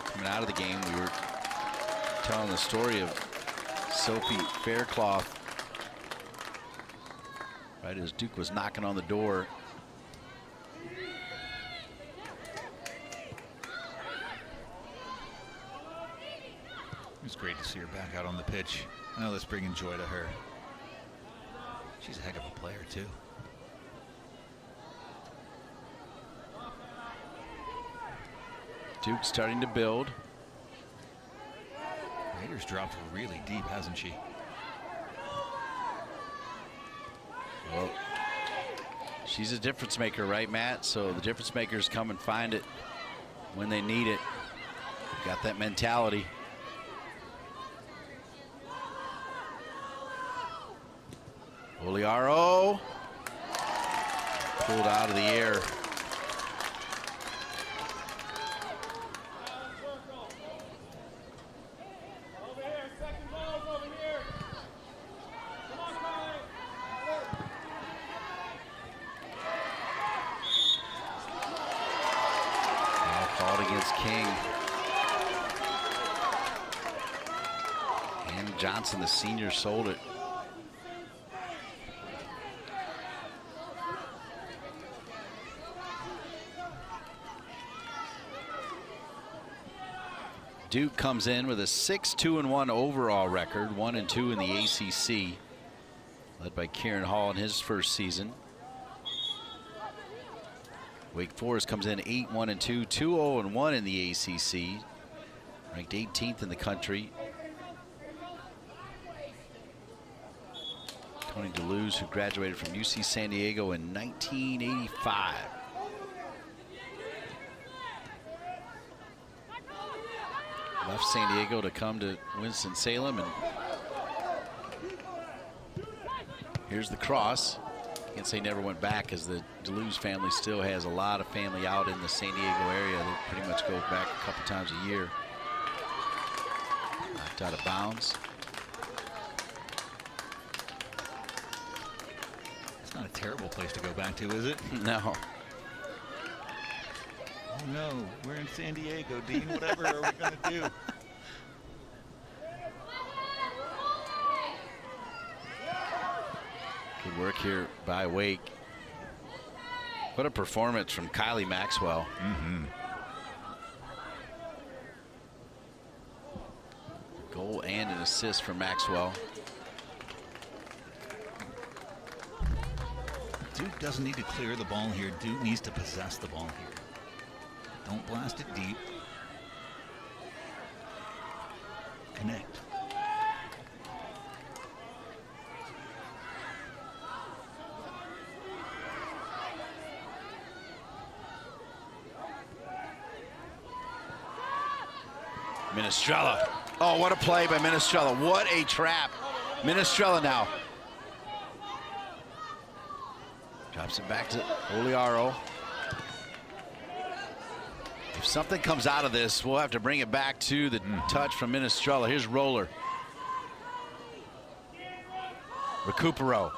Coming out of the game, we were telling the story of Sophie Faircloth right as Duke was knocking on the door. It's great to see her back out on the pitch. I know that's bringing joy to her. She's a heck of a player too. Duke starting to build. Raiders dropped really deep, hasn't she? Well, she's a difference maker, right, Matt? So the difference makers come and find it when they need it. Got that mentality. Oliaro pulled out of the air. Johnson, the senior, sold it. Duke comes in with a 6-2-1 overall record, 1-2 in the ACC, led by Kieran Hall in his first season. Wake Forest comes in 8-1-2, 2-0-1 in the ACC, ranked 18th in the country. Tony DeLuz, who graduated from UC San Diego in 1985. Left San Diego to come to Winston-Salem, and here's the cross. Can't say never went back, as the DeLuz family still has a lot of family out in the San Diego area. They pretty much go back a couple times a year. Knocked out of bounds. Not a terrible place to go back to, is it? No. Oh no, we're in San Diego, Dean. Whatever are we going to do? Good work here by Wake. What a performance from Kylie Maxwell. Goal and an assist from Maxwell. Duke doesn't need to clear the ball here. Duke needs to possess the ball here. Don't blast it deep. Connect. Minestrella. Oh, what a play by Minestrella. What a trap. Minestrella now. Drops it back to Oliaro. If something comes out of this, we'll have to bring it back to the touch from Minestrella. Here's Roller. Recupero.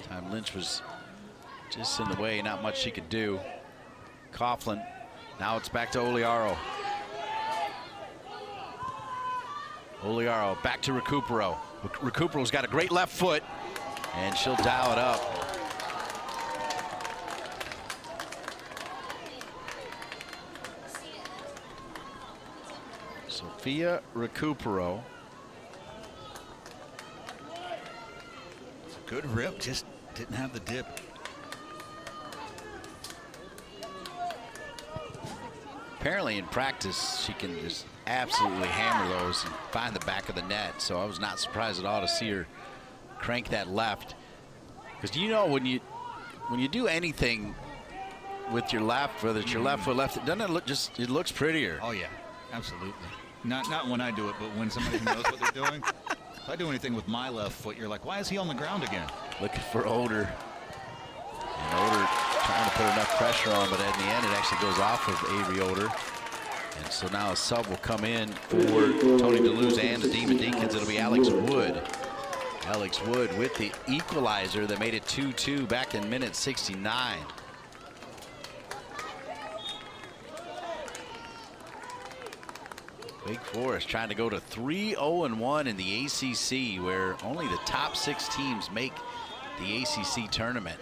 Time Lynch was just in the way, not much she could do. Coughlin. Now it's back to Oliaro. Oliaro back to Recupero. Recupero's got a great left foot, and she'll dial it up. Sophia Recupero. It's a good rip, just didn't have the dip. Apparently in practice, she can just absolutely hammer those and find the back of the net. So I was not surprised at all to see her crank that left. Because you know when you do anything with your left, whether it's your left foot, left, doesn't it look just, it looks prettier. Oh yeah, absolutely. Not when I do it, but when somebody who knows what they're doing. If I do anything with my left foot, you're like, why is he on the ground again? Looking for Oder. And Oder trying to put enough pressure on, but in the end, it actually goes off of Avery Oder. And so now a sub will come in for Tony DeLuz and the Demon Deacons. It'll be Alex Wood. Alex Wood with the equalizer that made it 2-2 back in minute 69. Wake Forest trying to go to 3-0-1 in the ACC, where only the top 6 teams make the ACC tournament.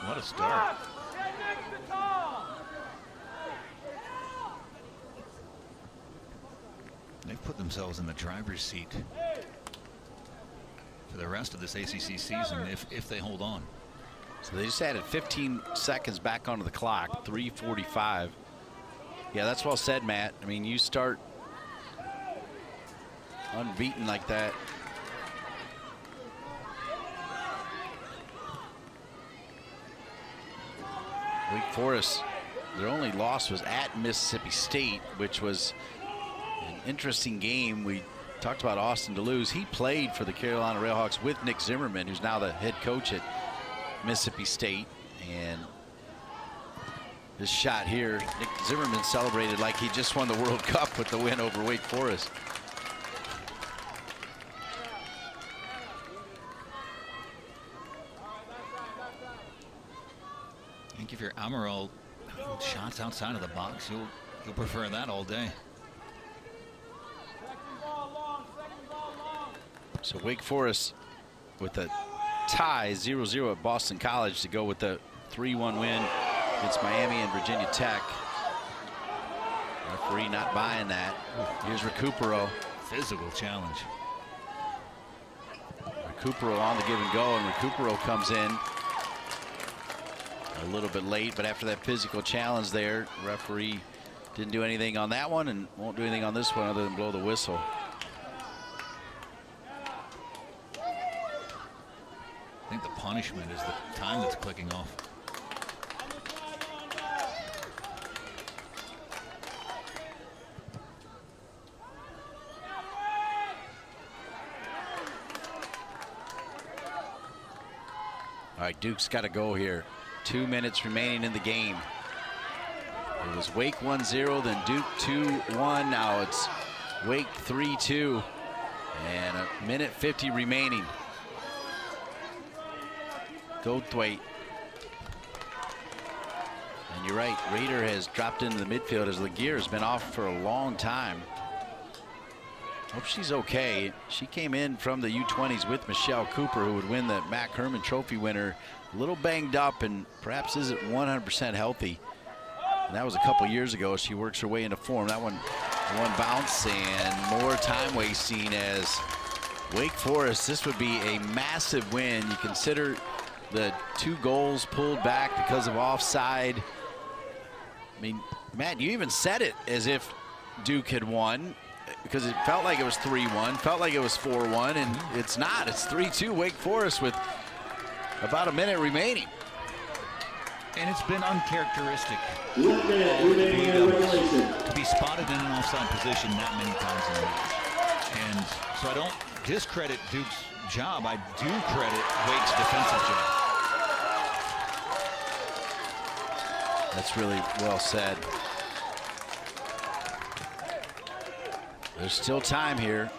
What a start. They've put themselves in the driver's seat for the rest of this ACC season if they hold on. So they just added 15 seconds back onto the clock, 3:45. Yeah, that's well said, Matt. I mean, you start unbeaten like that. Wake Forest, their only loss was at Mississippi State, which was an interesting game. We talked about Austin DeLuz. He played for the Carolina Railhawks with Nick Zimmerman, who's now the head coach at Mississippi State. And this shot here, Nick Zimmerman celebrated like he just won the World Cup with the win over Wake Forest. I think if you're Amaral, shots outside of the box, you'll prefer that all day. So Wake Forest with a tie 0-0 at Boston College to go with the 3-1 win against Miami and Virginia Tech. Referee not buying that. Here's Recupero. Physical challenge. Recupero on the give and go, and Recupero comes in a little bit late, but after that physical challenge there, referee didn't do anything on that one and won't do anything on this one other than blow the whistle. I think the punishment is the time that's clicking off. All right, Duke's got to go here. 2 minutes remaining in the game. It was Wake 1-0, then Duke 2-1. Now it's Wake 3-2. And a minute 50 remaining. Goldthwaite. And you're right, Rader has dropped into the midfield as Laguerre has been off for a long time. Hope she's okay. She came in from the U20s with Michelle Cooper, who would win the Mac Herman Trophy winner. A little banged up and perhaps isn't 100% healthy. And that was a couple years ago. She works her way into form. That one bounce and more time wasting as Wake Forest. This would be a massive win. You consider the 2 goals pulled back because of offside. I mean, Matt, you even said it as if Duke had won because it felt like it was 3-1, felt like it was 4-1, and it's not. It's 3-2 Wake Forest with about a minute remaining. And it's been uncharacteristic 1 minute remaining in regulation. to be spotted in an offside position that many times in the match. And so I don't discredit Duke's job. I do credit Wake's defensive job. That's really well said. There's still time here.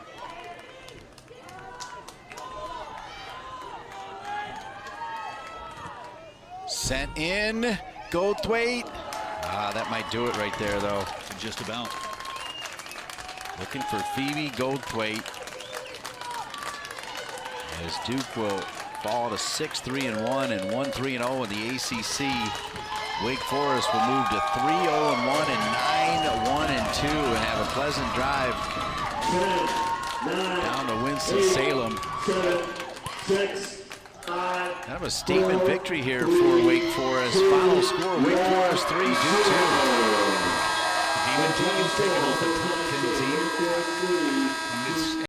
Sent in, Goldthwaite. That might do it right there, though. Just about. Looking for Phoebe Goldthwaite. As Duke will fall to 6-3-1 and 1-3-0 in the ACC. Wake Forest will move to 3-0-1 and 9-1-2 and have a pleasant drive 10, 9, down to Winston-Salem. 7, 6, 5. Kind of a statement victory here for Wake Forest. Final score, Wake Forest 3, Duke 2. Demon Deacons taking off the top 10 team.